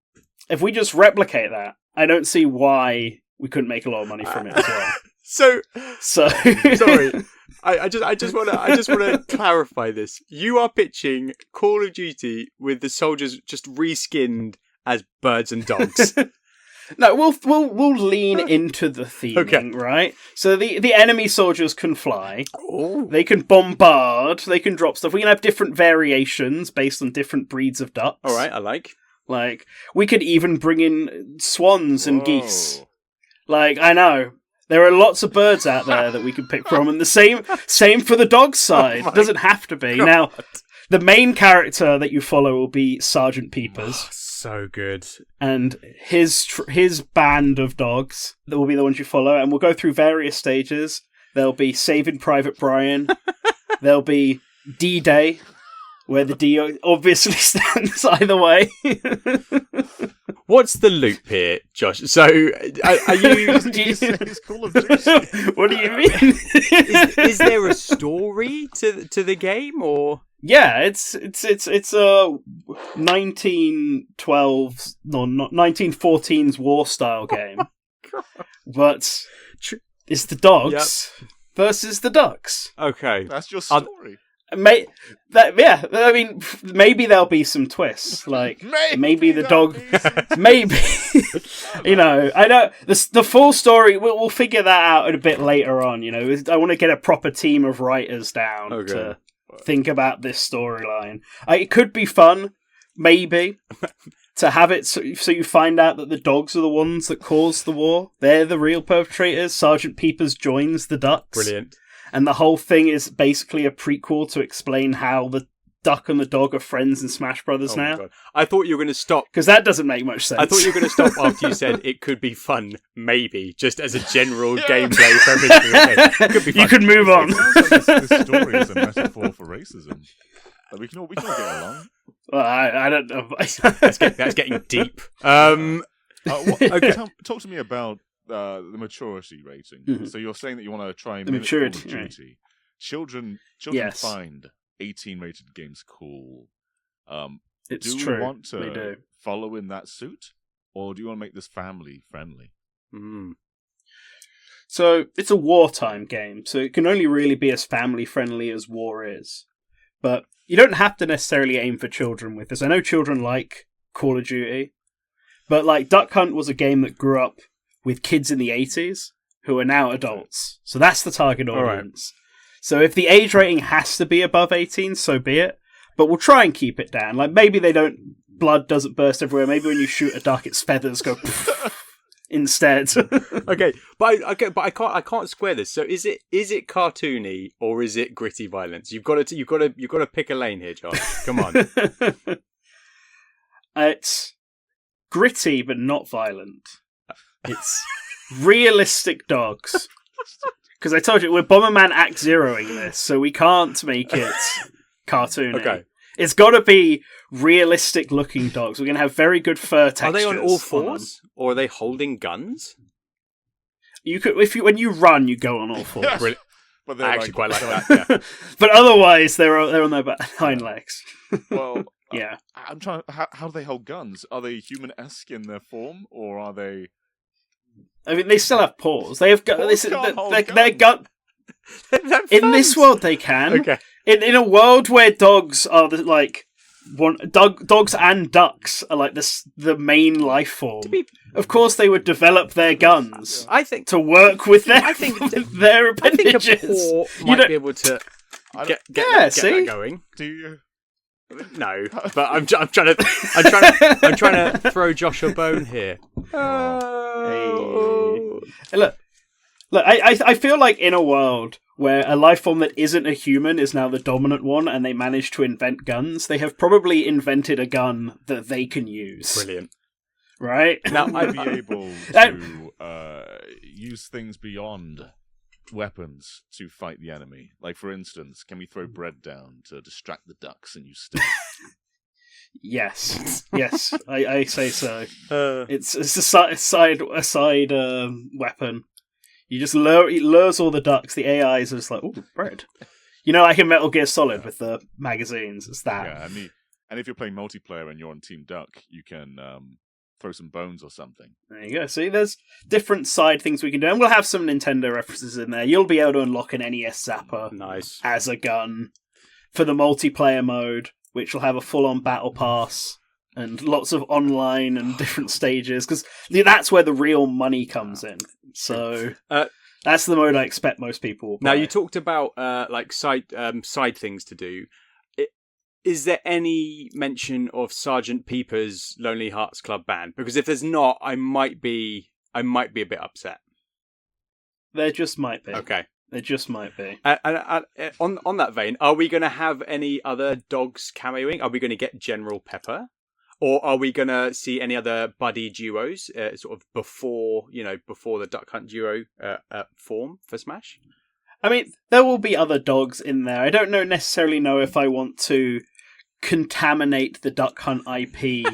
if we just replicate that, I don't see why we couldn't make a lot of money from it as well. So sorry. I just want to clarify this. You are pitching Call of Duty with the soldiers just reskinned as birds and dogs. No, we'll lean into the theming, right? So the enemy soldiers can fly. Ooh. They can bombard. They can drop stuff. We can have different variations based on different breeds of ducks. All right, I like. Like, we could even bring in swans and geese. Like, I know. There are lots of birds out there that we can pick from, and the same for the dog side. It doesn't have to be. God. Now, the main character that you follow will be Sergeant Peepers. Oh, so good. And his band of dogs that will be the ones you follow, and we'll go through various stages. There'll be Saving Private Brian. There'll be D-Day, where the D obviously stands either way. What's the loop here, Josh? So, are you... What do you mean? Is there a story to the game, or...? Yeah, it's 1914's war style game, but it's the dogs versus the ducks. Okay, that's your story. I mean, maybe there'll be some twists. Like maybe the dog, maybe I know the full story. We'll figure that out a bit later on. I want to get a proper team of writers down to think about this storyline. It could be fun, maybe, to have it so you find out that the dogs are the ones that caused the war. They're the real perpetrators. Sergeant Peepers joins the ducks. Brilliant. And the whole thing is basically a prequel to explain how the duck and the dog are friends in Smash Brothers now. God. I thought you were going to stop. Because that doesn't make much sense. I thought you were going to stop after you said it could be fun, maybe, just as a general gameplay premise. Okay. Could be fun. You could move on. This story is a metaphor for racism. We can all get along. Well, I don't know. That's getting deep. Okay. Talk to me about the maturity rating. Mm-hmm. So you're saying that you want to try and mimic Call of Duty. Right. Children find 18 rated games cool. It's do true. You want to follow in that suit, or do you want to make this family friendly? So it's a wartime game, so it can only really be as family friendly as war is. But you don't have to necessarily aim for children with this. I know children like Call of Duty, but like Duck Hunt was a game that grew up with kids in the 80s who are now adults. So that's the target All right. audience. So if the age rating has to be above 18, so be it. But we'll try and keep it down. Like, maybe blood doesn't burst everywhere. Maybe when you shoot a duck, its feathers go instead. Okay, but I can't square this. So is it cartoony or is it gritty violence? You've got to pick a lane here, John. Come on. It's gritty but not violent. It's realistic dogs. Because I told you, we're Bomberman Act Zeroing this, so we can't make it cartoony. Okay. It's got to be realistic looking dogs. We're going to have very good fur textures. Are they on all fours, or are they holding guns? You could, when you run, you go on all fours. Brilliant. But I actually quite like that. Yeah. But otherwise, they're on their hind legs. Well, yeah. I'm trying. How do they hold guns? Are they human-esque in their form, or are they? I mean, they still have paws. They have Paws their gun. In this world, they can. Okay. In a world where dogs are dogs and ducks are like the main life form. Of course, they would develop their guns. I think to work with their their I think appendages. a paw might be able to get that going. Do you? No, but I'm trying to throw Josh a bone here. Hey, look, I feel like in a world where a life form that isn't a human is now the dominant one, and they managed to invent guns, they have probably invented a gun that they can use. Brilliant. Right? Now I'd be able to use things beyond weapons to fight the enemy. Like, for instance, can we throw bread down to distract the ducks and use sticks? Yes, I say so. It's a side weapon. You just lures all the ducks. The AIs are just like, ooh, bread. You know, like in Metal Gear Solid with the magazines. It's that. Yeah, and if you're playing multiplayer and you're on Team Duck, you can throw some bones or something. There you go. See, there's different side things we can do. And we'll have some Nintendo references in there. You'll be able to unlock an NES Zapper as a gun for the multiplayer mode, which will have a full-on battle pass and lots of online and different stages, because that's where the real money comes in. So that's the mode I expect most people will play. Now, you talked about side things to do. Is there any mention of Sergeant Peeper's Lonely Hearts Club Band? Because if there's not, I might be a bit upset. There just might be. Okay. There just might be. On that vein, are we going to have any other dogs cameoing? Are we going to get General Pepper? Or are we going to see any other buddy duos sort of before the Duck Hunt duo form for Smash? I mean, there will be other dogs in there. I don't necessarily know if I want to contaminate the Duck Hunt IP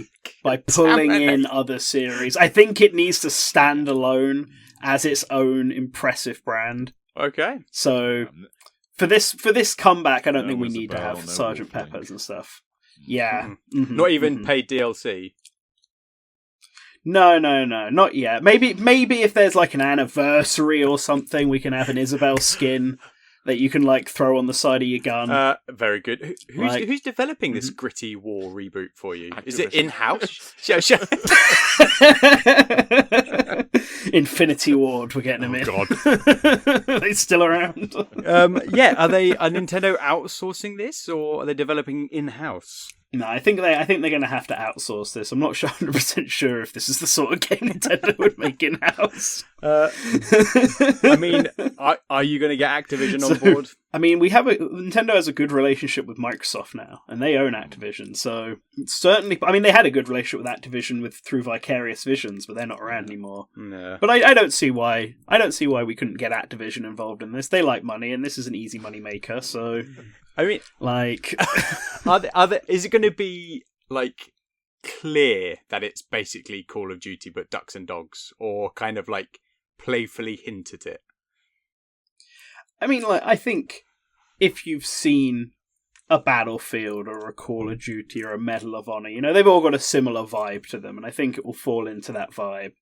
by pulling in other series. I think it needs to stand alone as its own impressive brand. Okay. So for this comeback, I don't think we need to have Sergeant Peppers and stuff. Yeah. Mm-hmm. Not even paid DLC. No, not yet. Maybe if there's like an anniversary or something, we can have an Isabelle skin that you can like throw on the side of your gun. Very good. Who's developing this gritty war reboot for you? Activision. Is it in-house? Infinity Ward, we're getting him in. God. They're still around. Yeah, are Nintendo outsourcing this, or are they developing in-house? No, I think they're going to have to outsource this. I'm not 100% sure if this is the sort of game Nintendo would make in-house. I mean, are you going to get Activision on board? I mean, Nintendo has a good relationship with Microsoft now, and they own Activision, so certainly. I mean, they had a good relationship with Activision through Vicarious Visions, but they're not around anymore. No. But I don't see why. I don't see why we couldn't get Activision involved in this. They like money, and this is an easy money maker. So, I mean, like, is it going to be like clear that it's basically Call of Duty but ducks and dogs, or kind of like playfully hint at it? I mean, like, I think if you've seen a Battlefield or a Call of Duty or a Medal of Honor, they've all got a similar vibe to them, and I think it will fall into that vibe.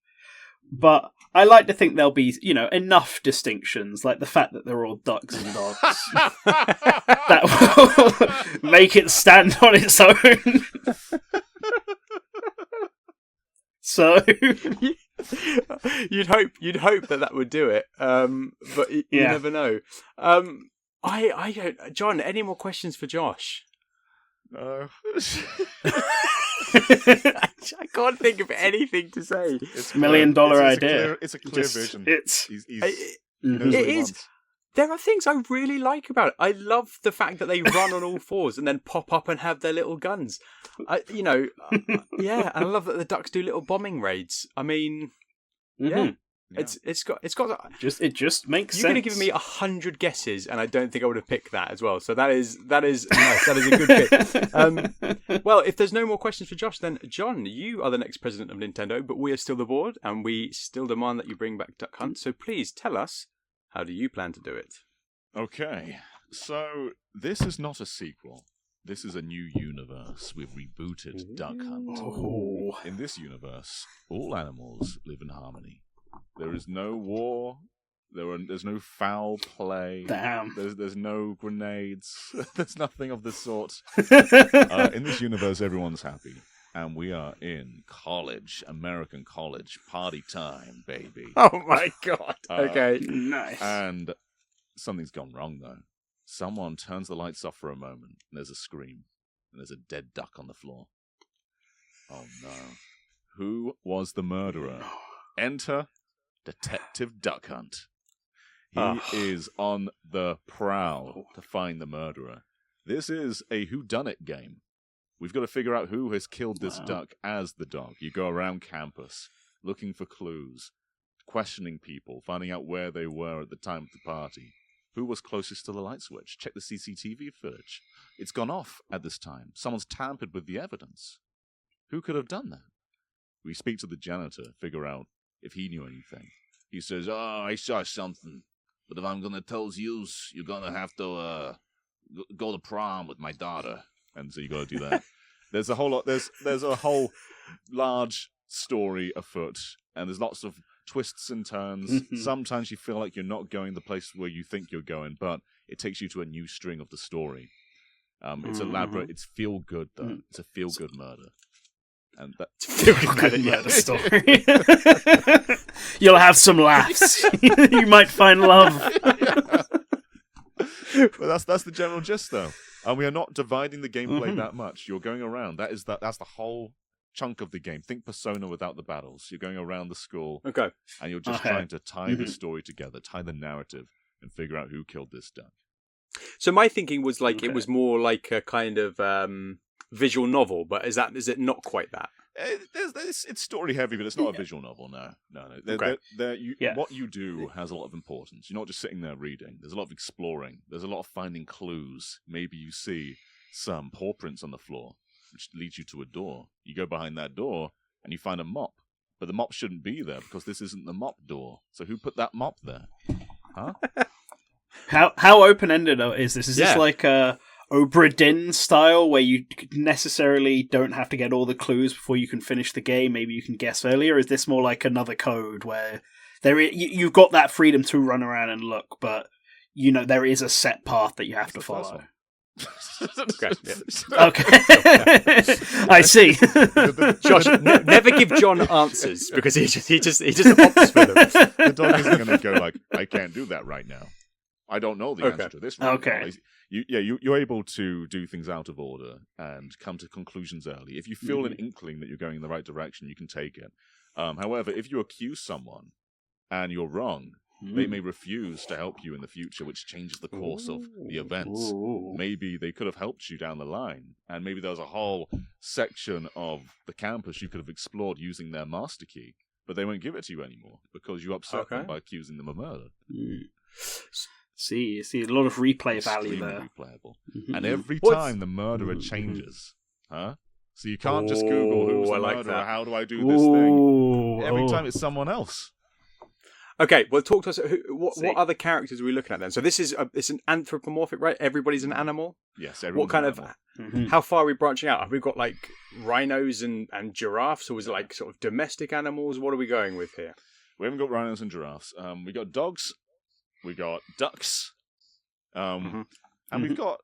But I like to think there'll be, enough distinctions, like the fact that they're all ducks and dogs, that will make it stand on its own. So, You'd hope that would do it, but you never know. I don't. John, any more questions for Josh? No. I can't think of anything to say. It's $1 million idea. It's a clear vision. It is. There are things I really like about it. I love the fact that they run on all fours and then pop up and have their little guns. And I love that the ducks do little bombing raids. I mean, yeah. It's got. It just makes sense. You're going to give me 100 guesses, and I don't think I would have picked that as well. So that is nice. That is a good pick. Well, if there's no more questions for Josh, then John, you are the next president of Nintendo, but we are still the board, and we still demand that you bring back Duck Hunt. So please tell us, how do you plan to do it? Okay, so this is not a sequel. This is a new universe. We've rebooted Duck Hunt. Oh. In this universe, all animals live in harmony. There is no war. There's no foul play. Damn. There's no grenades. There's nothing of the sort. In this universe, everyone's happy. And we are in college, American college, party time, baby. Oh my god. Okay. Nice. And something's gone wrong, though. Someone turns the lights off for a moment, and there's a scream. And there's a dead duck on the floor. Oh no. Who was the murderer? Enter Detective Duck Hunt. He is on the prowl to find the murderer. This is a whodunit game. We've got to figure out who has killed this duck as the dog. You go around campus, looking for clues, questioning people, finding out where they were at the time of the party. Who was closest to the light switch? Check the CCTV footage. It's gone off at this time. Someone's tampered with the evidence. Who could have done that? We speak to the janitor, figure out if he knew anything. He says, I saw something, but if I'm going to tell you, you're going to have to go to prom with my daughter. And so you got to do that. There's a whole lot. There's a whole large story afoot, and there's lots of twists and turns. Sometimes you feel like you're not going the place where you think you're going, but it takes you to a new string of the story. It's elaborate. It's feel good though. It's a feel good murder. And that's good murder story. You'll have some laughs. You might find love. Well, that's the general gist, though. And we are not dividing the gameplay that much. You're going around. That's the whole chunk of the game. Think Persona without the battles. You're going around the school, and you're just trying to tie the story together, tie the narrative, and figure out who killed this duck. So my thinking was like it was more like a kind of visual novel, but is it not quite that? It's story heavy, but it's not a visual novel. No. What you do has a lot of importance. You're not just sitting there reading. There's a lot of exploring. There's a lot of finding clues. Maybe you see some paw prints on the floor, which leads you to a door. You go behind that door and you find a mop, but the mop shouldn't be there because this isn't the mop door. So who put that mop there? Huh? How open ended is this? Is this like a Obra Dinn style, where you necessarily don't have to get all the clues before you can finish the game? Maybe you can guess earlier. Is this more like another Code, where you've got that freedom to run around and look, but there is a set path that you have to follow? Okay. I see. Josh, never give John answers because he just opts for them. The dog isn't going to go like, I can't do that right now. I don't know the answer to this right now. You're able to do things out of order and come to conclusions early. If you feel an inkling that you're going in the right direction, you can take it. However, if you accuse someone and you're wrong, they may refuse to help you in the future, which changes the course of the events. Maybe they could have helped you down the line, and maybe there was a whole section of the campus you could have explored using their master key, but they won't give it to you anymore because you upset them by accusing them of murder. See, a lot of replay value there. Replayable. And every time the murderer changes, So you can't just Google who's the murderer, how do I do this thing? Every time it's someone else. Okay, well, talk to us. What other characters are we looking at then? So this is it's an anthropomorphic, right? Everybody's an animal. Yes, everyone's what kind an of? animal. How far are we branching out? Have we got like rhinos and giraffes, or is it like sort of domestic animals? What are we going with here? We haven't got rhinos and giraffes. We got dogs. We got ducks. And we've got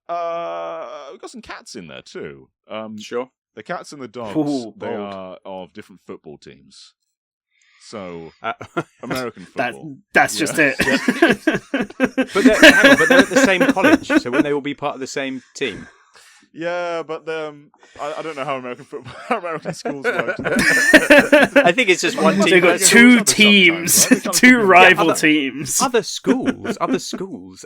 some cats in there too. Sure. The cats and the dogs, they are of different football teams. So American football. That's just it. But they're at the same college, so wouldn't they all be part of the same team? Yeah, but I don't know how American schools work. I think it's just one team. They've got two teams, right? Two rival teams. Other schools.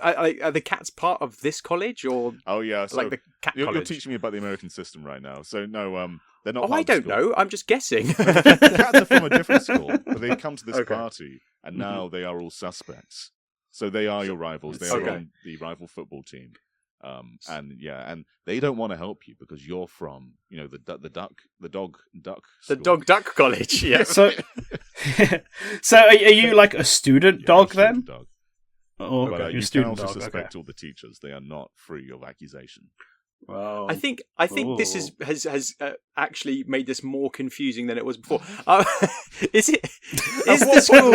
Are the Cats part of this college or? Oh yeah, so like the Cat college. You're teaching me about the American system right now. So no, they're not. Oh, I don't know. I'm just guessing. The Cats are from a different school, but they come to this party, and now they are all suspects. So they are your rivals. They are on the rival football team. And they don't want to help you because you're from, the dog duck college. Yeah. So are you like a student dog then? Dog. Oh, but, you're you student can also dog. suspect all the teachers; they are not free of accusation. Wow. I think this has actually made this more confusing than it was before. Is the school?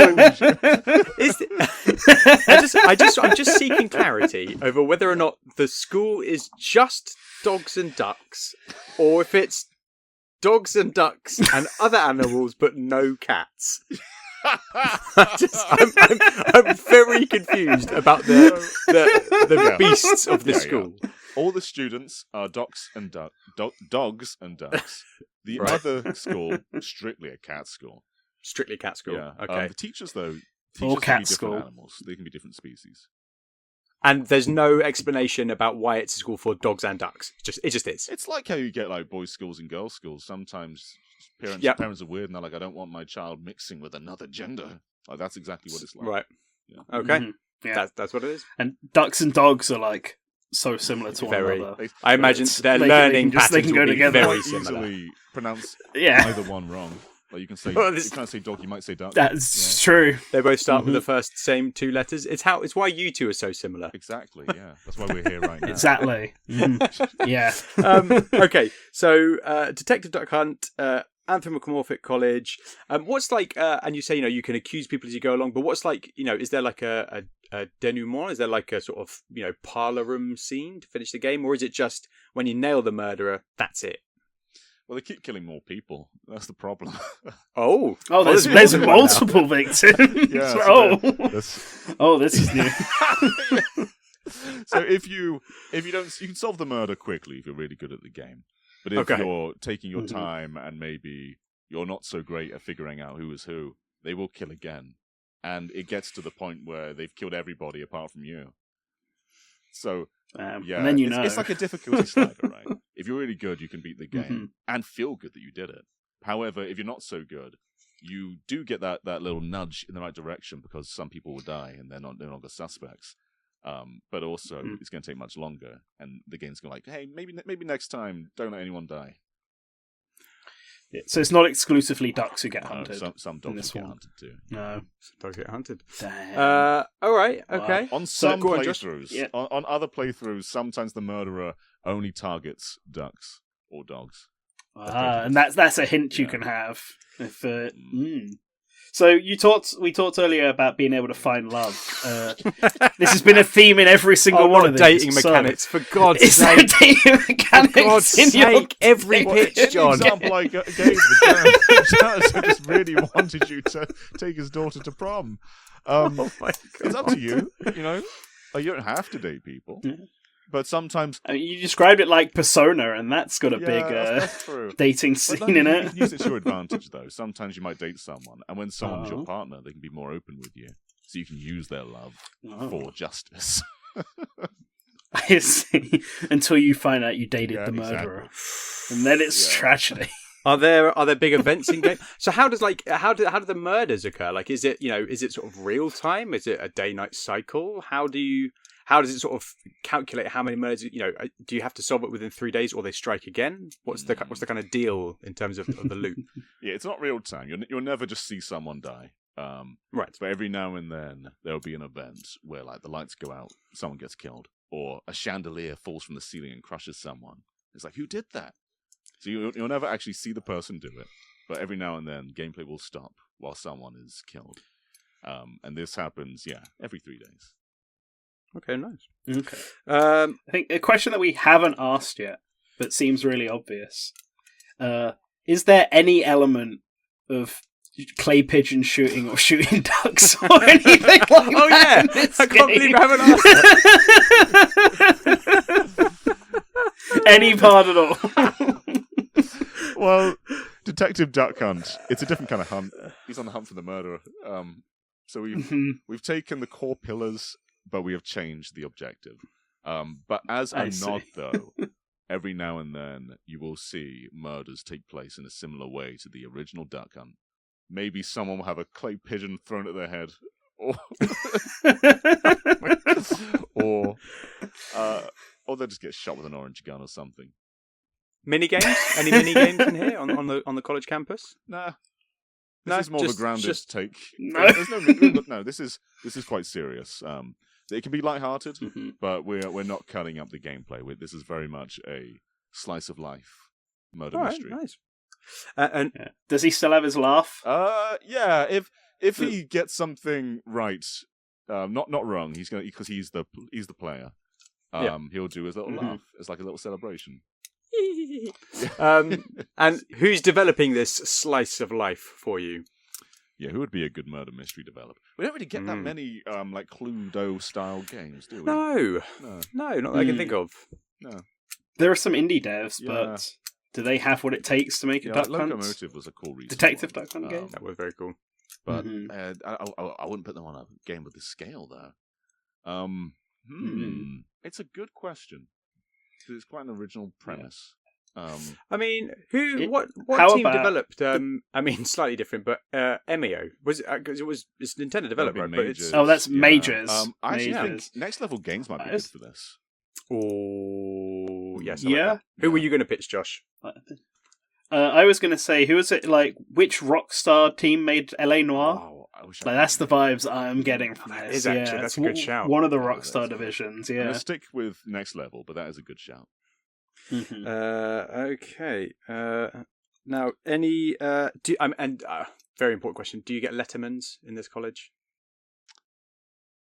I'm just seeking clarity over whether or not the school is just dogs and ducks, or if it's dogs and ducks and other animals but no cats. I'm very confused about the beasts of the school. Yeah. All the students are dogs and ducks. The other school, strictly a cat school. Strictly cat school. Yeah. Okay. The teachers, though, All can be cat different school. animals. They can be different species. And there's no explanation about why it's a school for dogs and ducks. It just is. It's like how you get like boys' schools and girls' schools. Sometimes parents are weird and they're like, I don't want my child mixing with another gender. Like that's exactly what it's like. Right. Yeah. Okay. Mhm. Yeah. That's what it is. And ducks and dogs are like so similar to one another. I imagine their They learning can patterns go will be together. very You might similar. easily pronounce Yeah. either one wrong. Like you can say, Well, you can't say dog, you might say duck. That's true. They both start with the same two letters. It's why you two are so similar. Exactly, yeah. That's why we're here right now. Exactly. Yeah. Okay, so Detective Duck Hunt, Anthropomorphic College. What's like? And you say you can accuse people as you go along, but what's like? Is there like a denouement? Is there like a sort of parlor room scene to finish the game, or is it just when you nail the murderer, that's it? Well, they keep killing more people. That's the problem. Oh, there's multiple victims. Yeah. This is new. So if you don't, you can solve the murder quickly if you're really good at the game. But if you're taking your time and maybe you're not so great at figuring out who is who, they will kill again, and it gets to the point where they've killed everybody apart from you. So and then it's like a difficulty slider, right? If you're really good, you can beat the game and feel good that you did it. However, if you're not so good, you do get that little nudge in the right direction because some people will die and they're no longer suspects. But also, it's going to take much longer, and the game's going to hey, maybe next time, don't let anyone die. So it's not exclusively ducks who get hunted. Some dogs get hunted too. No, some dogs get hunted. Damn. All right, okay. On some playthroughs, yeah. on other playthroughs, sometimes the murderer only targets ducks or dogs. And that's a hint you can have. If So we talked earlier about being able to find love. This has been a theme in every single one of these. Dating mechanics, for God's sake! It's dating mechanics. For God's sake! Every pitch, John. The example I gave the janitor just really wanted you to take his daughter to prom. Oh my God. It's up to you. You don't have to date people. But sometimes you described it like Persona, and that's got a big that's true. dating scene in it. You can use it to your advantage, though. Sometimes you might date someone, and when someone's your partner, they can be more open with you, so you can use their love for justice. I see. Until you find out you dated the murderer, and then it's tragedy. Are there big events in game? So how do the murders occur? Like, is it sort of real time? Is it a day-night cycle? How does it sort of calculate how many murders? Do you have to solve it within 3 days, or they strike again? What's the kind of deal in terms of the loop? Yeah, it's not real time. You'll never just see someone die. Right. But every now and then there'll be an event where like the lights go out, someone gets killed, or a chandelier falls from the ceiling and crushes someone. It's like, who did that? So you'll never actually see the person do it, but every now and then gameplay will stop while someone is killed. And this happens, every 3 days. Okay, nice. Okay. I think a question that we haven't asked yet, but seems really obvious. Is there any element of clay pigeon shooting or shooting ducks or anything like Oh that. yeah, I can't believe I haven't asked that. Any part at all. Well, Detective Duck Hunt. It's a different kind of hunt. He's on the hunt for the murderer. So we've taken the core pillars, but we have changed the objective. But as a nod, though, every now and then you will see murders take place in a similar way to the original Duck Hunt. Maybe someone will have a clay pigeon thrown at their head, or they'll just get shot with an orange gun or something. Mini games? Any mini games in here on the college campus? Nah. This is more of a grounded take. No. No, this is quite serious. It can be lighthearted, but we're not cutting up the gameplay. This is very much a slice of life murder mystery. Nice. Does he still have his laugh? Yeah. If he gets something right, not wrong, because he's the player. He'll do his little laugh. It's like a little celebration. And who's developing this slice of life for you? Yeah, who would be a good murder mystery developer? We don't really get that many like Cluedo style games, do we? No, not that I can think of. No, there are some indie devs, but do they have what it takes to make a Duck Hunt? Locomotive was a cool reason. Detective Duck Hunt game. That was very cool. But I wouldn't put them on a game with this scale, though. It's a good question. It's quite an original premise. I mean, what team developed? I mean, slightly different, but Emio was because it's Nintendo developed, right? But it's, that's Majors. I actually think Next Level Games might be good for this. Oh, yes. Who were you going to pitch, Josh? I was going to say, who was it? Like, which Rockstar team made LA Noire? Oh, that's the vibes I'm getting from this. That's a good shout. One of the Rockstar divisions. Yeah, I'm gonna stick with Next Level, but that is a good shout. Okay. Now, any very important question: do you get Lettermans in this college?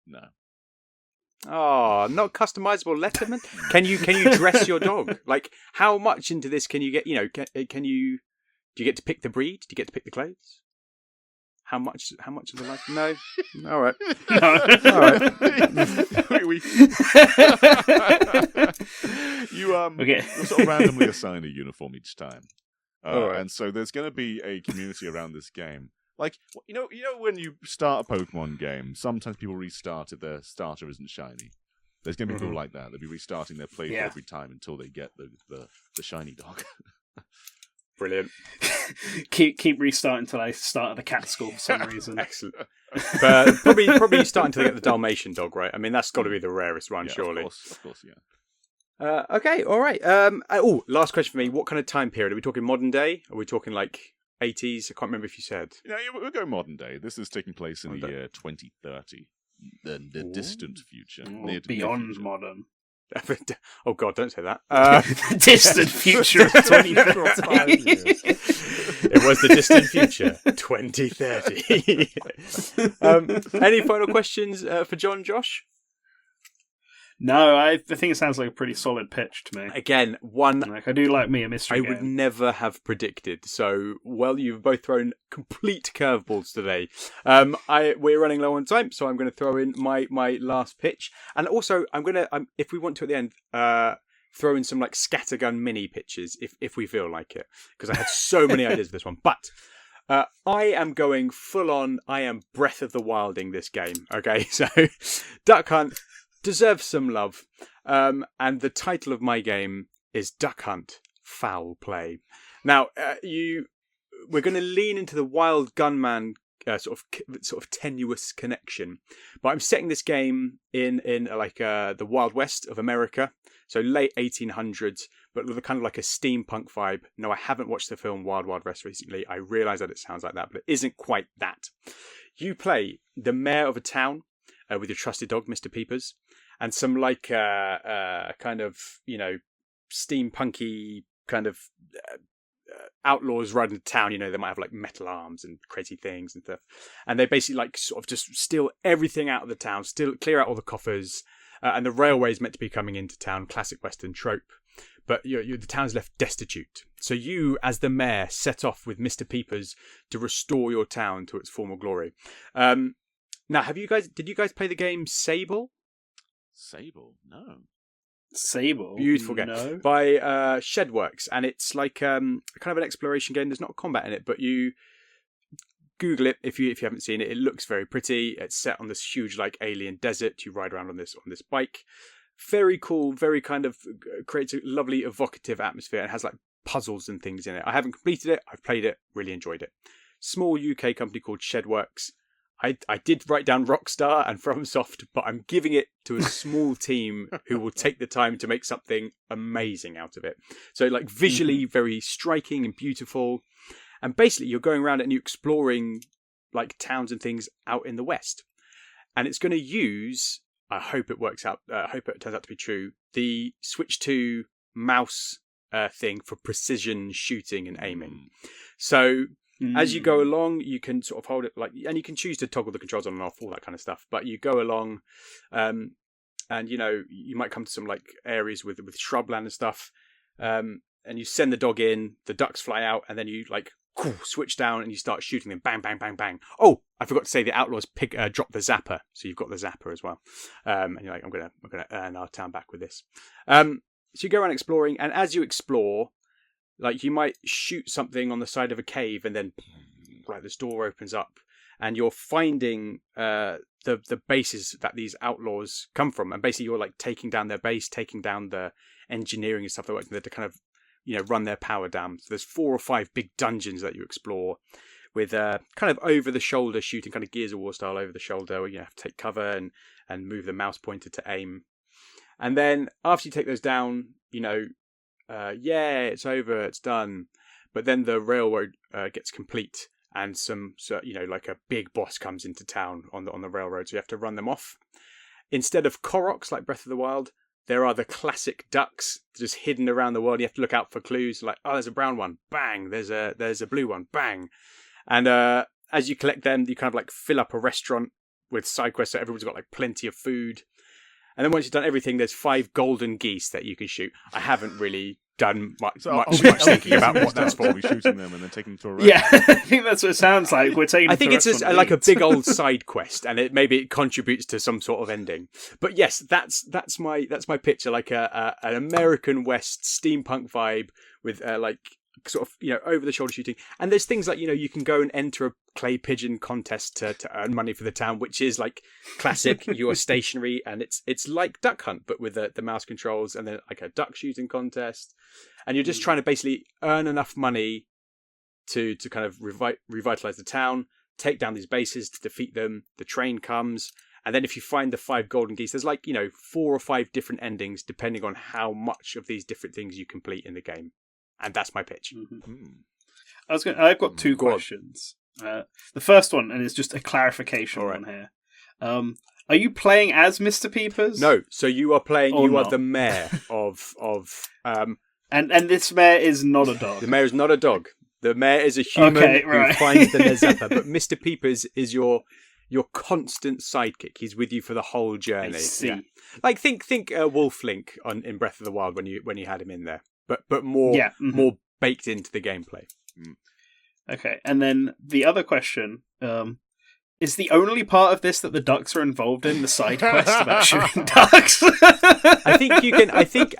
No. Oh, not customizable Letterman. Can you dress your dog? Like, how much into this can you get? You know, can you? Do you get to pick the breed? Do you get to pick the clothes? How much of the life? No. All right. No. All right. You're sort of randomly assigned a uniform each time, right. And so there's going to be a community around this game. Like, you know, when you start a Pokemon game, sometimes people restart if their starter isn't shiny. There's going to be people like that. They'll be restarting their playthrough every time until they get the shiny dog. Brilliant. keep restarting until I start at the cat school for some reason. Excellent. But probably starting to get the Dalmatian dog, right? I mean, that's got to be the rarest one, surely. Of course, yeah. Okay, all right. Last question for me. What kind of time period? Are we talking modern day? Are we talking like 80s? I can't remember if you said. We'll go modern day. This is taking place in the year 2030. The distant future. Beyond future. modern. Oh God, don't say that. Distant future of 2030. It was the distant future, 2030. Any final questions for John, Josh? No, I think it sounds like a pretty solid pitch to me. Again, I do like me a mystery game. I would never have predicted. So, you've both thrown complete curveballs today. We're running low on time, so I'm going to throw in my last pitch, and also I'm going to, if we want to at the end, throw in some like scattergun mini pitches if we feel like it, because I had so many ideas for this one. But I am going full on. I am Breath of the Wilding this game. Okay, so Duck Hunt deserves some love. And the title of my game is Duck Hunt Foul Play. Now, we're going to lean into the Wild Gunman sort of tenuous connection, but I'm setting this game in like the Wild West of America, so late 1800s, but with a kind of like a steampunk vibe. No, I haven't watched the film Wild Wild West recently. I realise that it sounds like that, but it isn't quite that. You play the mayor of a town with your trusted dog, Mr. Peepers, and some like kind of, steampunky kind of outlaws riding the town. They might have like metal arms and crazy things and stuff. And they basically like sort of just steal everything out of the town, clear out all the coffers. And the railway's meant to be coming into town, classic Western trope. but the town's left destitute. So you, as the mayor, set off with Mr. Peepers to restore your town to its former glory. Now, did you guys play the game Sable? Sable? No. Sable? Beautiful game. No. By Shedworks, and it's like kind of an exploration game. There's not combat in it, but you Google it if you haven't seen it. It looks very pretty. It's set on this huge like alien desert. You ride around on this bike. Very cool. Very kind of creates a lovely evocative atmosphere. It has like puzzles and things in it. I haven't completed it. I've played it. Really enjoyed it. Small UK company called Shedworks. I did write down Rockstar and FromSoft, but I'm giving it to a small team who will take the time to make something amazing out of it. So like visually very striking and beautiful. And basically you're going around and you're exploring like towns and things out in the West. And it's going to use, I hope it works out, I hope it turns out to be true, the Switch 2 mouse thing for precision shooting and aiming. So as you go along, you can sort of hold it like, and you can choose to toggle the controls on and off, all that kind of stuff. But you go along, and you might come to some like areas with shrubland and stuff, and you send the dog in, the ducks fly out, and then you like switch down and you start shooting them, bang, bang, bang, bang. Oh, I forgot to say the outlaws drop the zapper, so you've got the zapper as well. And you're like, I'm gonna earn our town back with this. So you go around exploring, and as you explore, like you might shoot something on the side of a cave, and then like this door opens up, and you're finding the bases that these outlaws come from, and basically you're like taking down their base, taking down the engineering and stuff that works in there to kind of run their power down. So there's 4 or 5 big dungeons that you explore with kind of over the shoulder shooting, kind of Gears of War style over the shoulder, where you have to take cover and move the mouse pointer to aim. And then after you take those down, it's over, it's done. But then the railroad gets complete, and like a big boss comes into town on the railroad, so you have to run them off. Instead of Koroks like Breath of the Wild, there are the classic ducks just hidden around the world. You have to look out for clues, like, oh, there's a brown one, bang. There's a blue one, bang. And as you collect them, you kind of like fill up a restaurant with side quests, so everyone's got like plenty of food. And then once you've done everything, there's 5 golden geese that you can shoot. I haven't really done much thinking about what that's for. Are we shooting them and then taking them to a restaurant? Yeah, I think that's what it sounds like. We're taking. I think it's like a big old side quest, and maybe it contributes to some sort of ending. But yes, that's my picture, like an American West steampunk vibe with like sort of over the shoulder shooting. And there's things like you can go and enter a clay pigeon contest to earn money for the town, which is like classic. You're stationary, and it's like Duck Hunt but with the mouse controls, and then like a duck shooting contest, and you're just trying to basically earn enough money to kind of revitalize the town, take down these bases to defeat them. The train comes, and then if you find the 5 golden geese, there's like 4 or 5 different endings depending on how much of these different things you complete in the game. And that's my pitch. I've got 2 questions. The first one, and it's just a clarification one here. Are you playing as Mr. Peepers? No. So you are playing. You are the mayor of. And this mayor is not a dog. The mayor is not a dog. The mayor is a human who finds the zapper. But Mr. Peepers is your constant sidekick. He's with you for the whole journey. I see. Yeah. Like think Wolf Link in Breath of the Wild when you had him in there. But more more baked into the gameplay. Okay, and then the other question is the only part of this that the ducks are involved in the side quest about shooting ducks. I think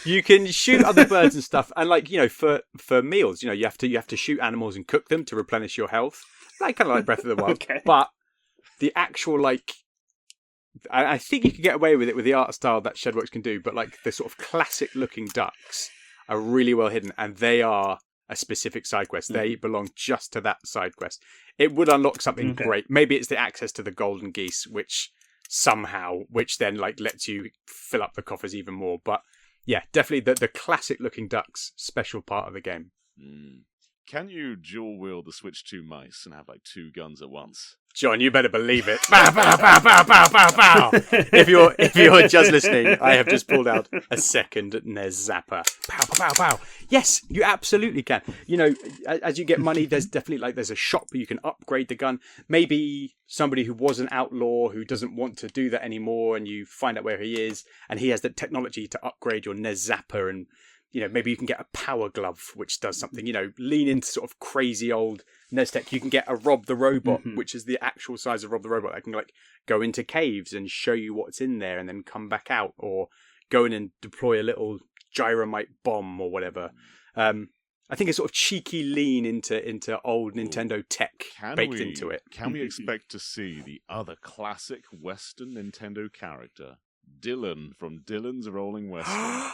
you can shoot other birds and stuff, and like for meals, you have to shoot animals and cook them to replenish your health. Like kind of like Breath of the Wild, okay. But the actual I think you can get away with it with the art style that Shedworks can do, but like the sort of classic looking ducks are really well hidden, and they are a specific side quest. They belong just to that side quest. It would unlock something great. Maybe it's the access to the golden geese, which then like lets you fill up the coffers even more. But yeah, definitely the classic looking ducks, special part of the game. Can you dual wield the Switch 2 mice and have like 2 guns at once? John, you better believe it. Bow, bow, bow, bow, bow, bow, bow. If you're just listening, I have just pulled out a second NES zapper. Pow, pow, pow, pow. Yes, you absolutely can. You know, as you get money, there's definitely there's a shop where you can upgrade the gun. Maybe somebody who was an outlaw who doesn't want to do that anymore, and you find out where he is, and he has the technology to upgrade your NES zapper, and you know, maybe you can get a power glove which does something, you know, lean into sort of crazy old NES tech. You can get a Rob the Robot, which is the actual size of Rob the Robot. That can like go into caves and show you what's in there and then come back out, or go in and deploy a little gyromite bomb or whatever. I think a sort of cheeky lean into old Nintendo tech baked into it. Can we expect to see the other classic Western Nintendo character, Dylan from Dylan's Rolling Western?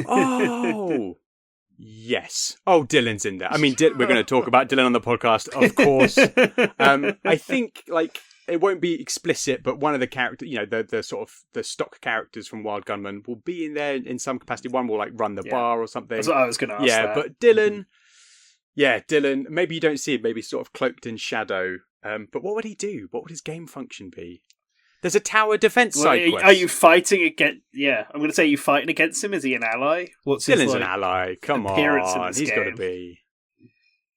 Oh, yes. Oh, Dylan's in there. I mean, we're going to talk about Dylan on the podcast, of course. I think like it won't be explicit, but one of the characters, you know, the sort of the stock characters from Wild Gunman will be in there in some capacity. One will like run the bar or something. That's what I was going to ask. Yeah, but Dylan, Dylan. Maybe you don't see him. Maybe sort of cloaked in shadow. But what would he do? What would his game function be? There's a tower defense side quest. Are you fighting against? Yeah, I'm going to say you fighting against him. Is he an ally? What's Dylan's his an ally. Come appearance on, he's got to be.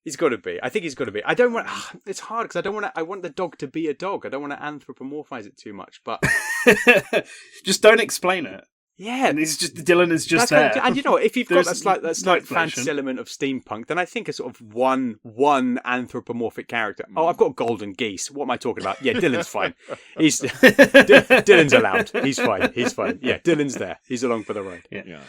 He's got to be. I think he's got to be. I don't want. It's hard because I don't want to. I want the dog to be a dog. I don't want to anthropomorphize it too much. But just don't explain it. Yeah, and it's just Dylan is just there. And you know, if you've got that slight fantasy element of steampunk, then I think a sort of one anthropomorphic character. Oh, I've got golden geese. What am I talking about? Yeah, Dylan's fine. Dylan's allowed. He's fine. He's fine. Yeah, Dylan's there. He's along for the ride. Yeah.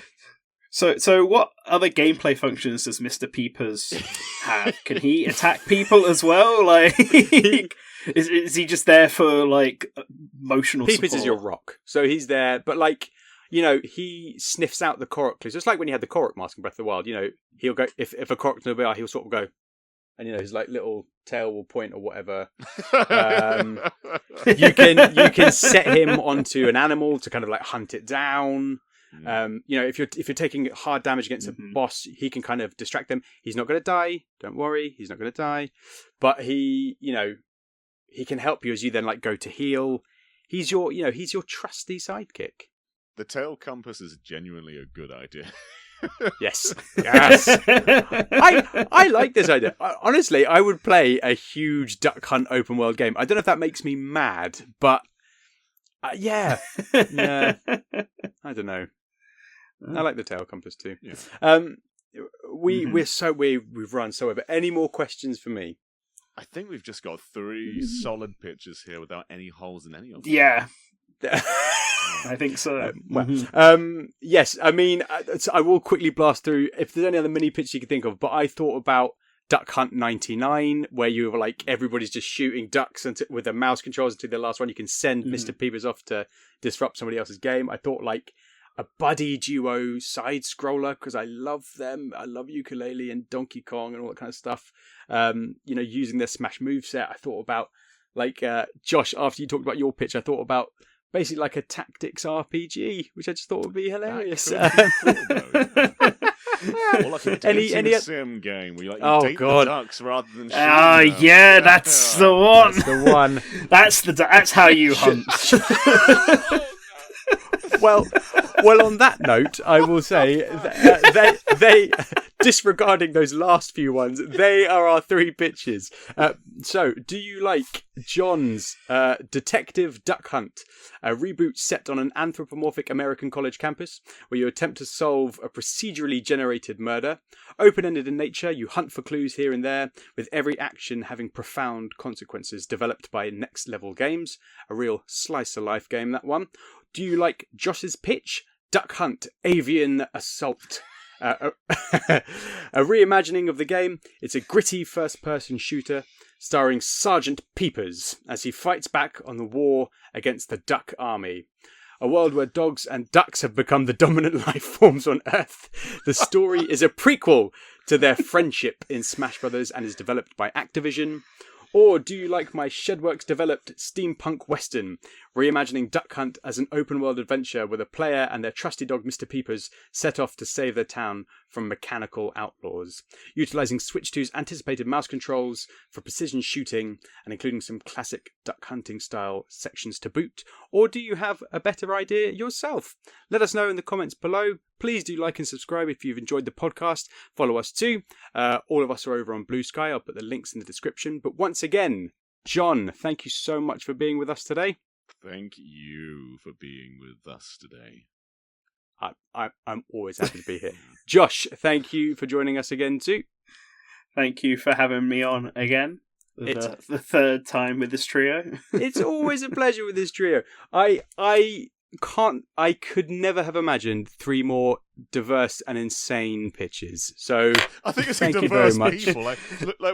So what other gameplay functions does Mr. Peepers have? Can he attack people as well? Like, is he just there for like emotional Peepers support? Is your rock, so he's there, but like. You know, he sniffs out the Korok clues. It's like when you had the Korok mask in Breath of the Wild. You know, he'll go if a Korok's nearby, he'll sort of go, and you know his like little tail will point or whatever. You can set him onto an animal to kind of like hunt it down. You know, if you're taking hard damage against a boss, he can kind of distract them. He's not going to die. Don't worry, he's not going to die. But he can help you as you then like go to heal. He's your trusty sidekick. The tail compass is genuinely a good idea. Yes. I like this idea. Honestly, I would play a huge Duck Hunt open world game. I don't know if that makes me mad, but yeah. I don't know. I like the tail compass too. Yeah. We've run so over. Any more questions for me? I think we've just got 3 solid pictures here without any holes in any of them. Yeah. I think so. Yes, I mean, I will quickly blast through if there's any other mini pitch you can think of, but I thought about Duck Hunt 99, where you were like, everybody's just shooting ducks with the mouse controls until the last one. You can send Mr. Peepers off to disrupt somebody else's game. I thought like a buddy duo side scroller, because I love them. I love Ukulele and Donkey Kong and all that kind of stuff. You know, using their Smash moveset. I thought about like, Josh, after you talked about your pitch, I thought about basically like a tactics RPG, which I just thought would be hilarious. Or like a dating sim game where you date the ducks rather than shooting them. Yeah, that's the one. That's the one. That's how you hunt. Well, on that note, I will say they disregarding those last few ones, they are our 3 pitches. So, do you like John's Detective Duck Hunt, a reboot set on an anthropomorphic American college campus where you attempt to solve a procedurally generated murder? Open-ended in nature, you hunt for clues here and there, with every action having profound consequences, developed by Next Level Games. A real slice-of-life game, that one. Do you like Josh's pitch? Duck Hunt, Avian Assault. A reimagining of the game. It's a gritty first-person shooter starring Sergeant Peepers as he fights back on the war against the Duck Army. A world where dogs and ducks have become the dominant life forms on Earth. The story is a prequel to their friendship in Smash Brothers and is developed by Activision. Or do you like my Shedworks-developed steampunk western, reimagining Duck Hunt as an open-world adventure where the player and their trusty dog Mr. Peepers set off to save their town from mechanical outlaws. Utilising Switch 2's anticipated mouse controls for precision shooting and including some classic duck hunting style sections to boot. Or do you have a better idea yourself? Let us know in the comments below. Please do like and subscribe if you've enjoyed the podcast. Follow us too. All of us are over on BlueSky. I'll put the links in the description. But once again, John, thank you so much for being with us today. Thank you for being with us today. I'm always happy to be here. Josh, thank you for joining us again too. Thank you for having me on again. The third time with this trio. It's always a pleasure with this trio. I could never have imagined 3 more diverse and insane pitches. So I think it's thank you diverse very much. people, like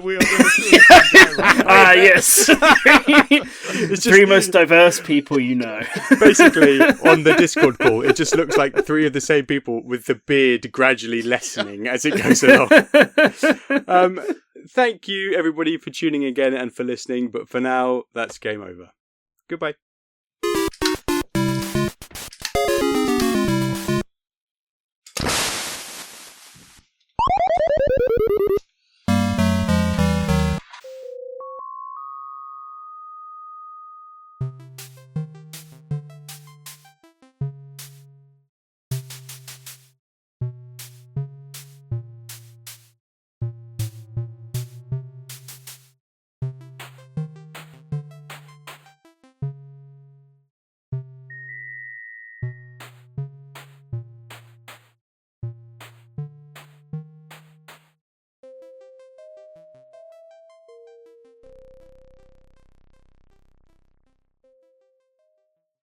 we are. Yes, it's 3 most diverse people you know. Basically, on the Discord call, it just looks like 3 of the same people with the beard gradually lessening as it goes along. Thank you, everybody, for tuning in again and for listening. But for now, that's game over. Goodbye.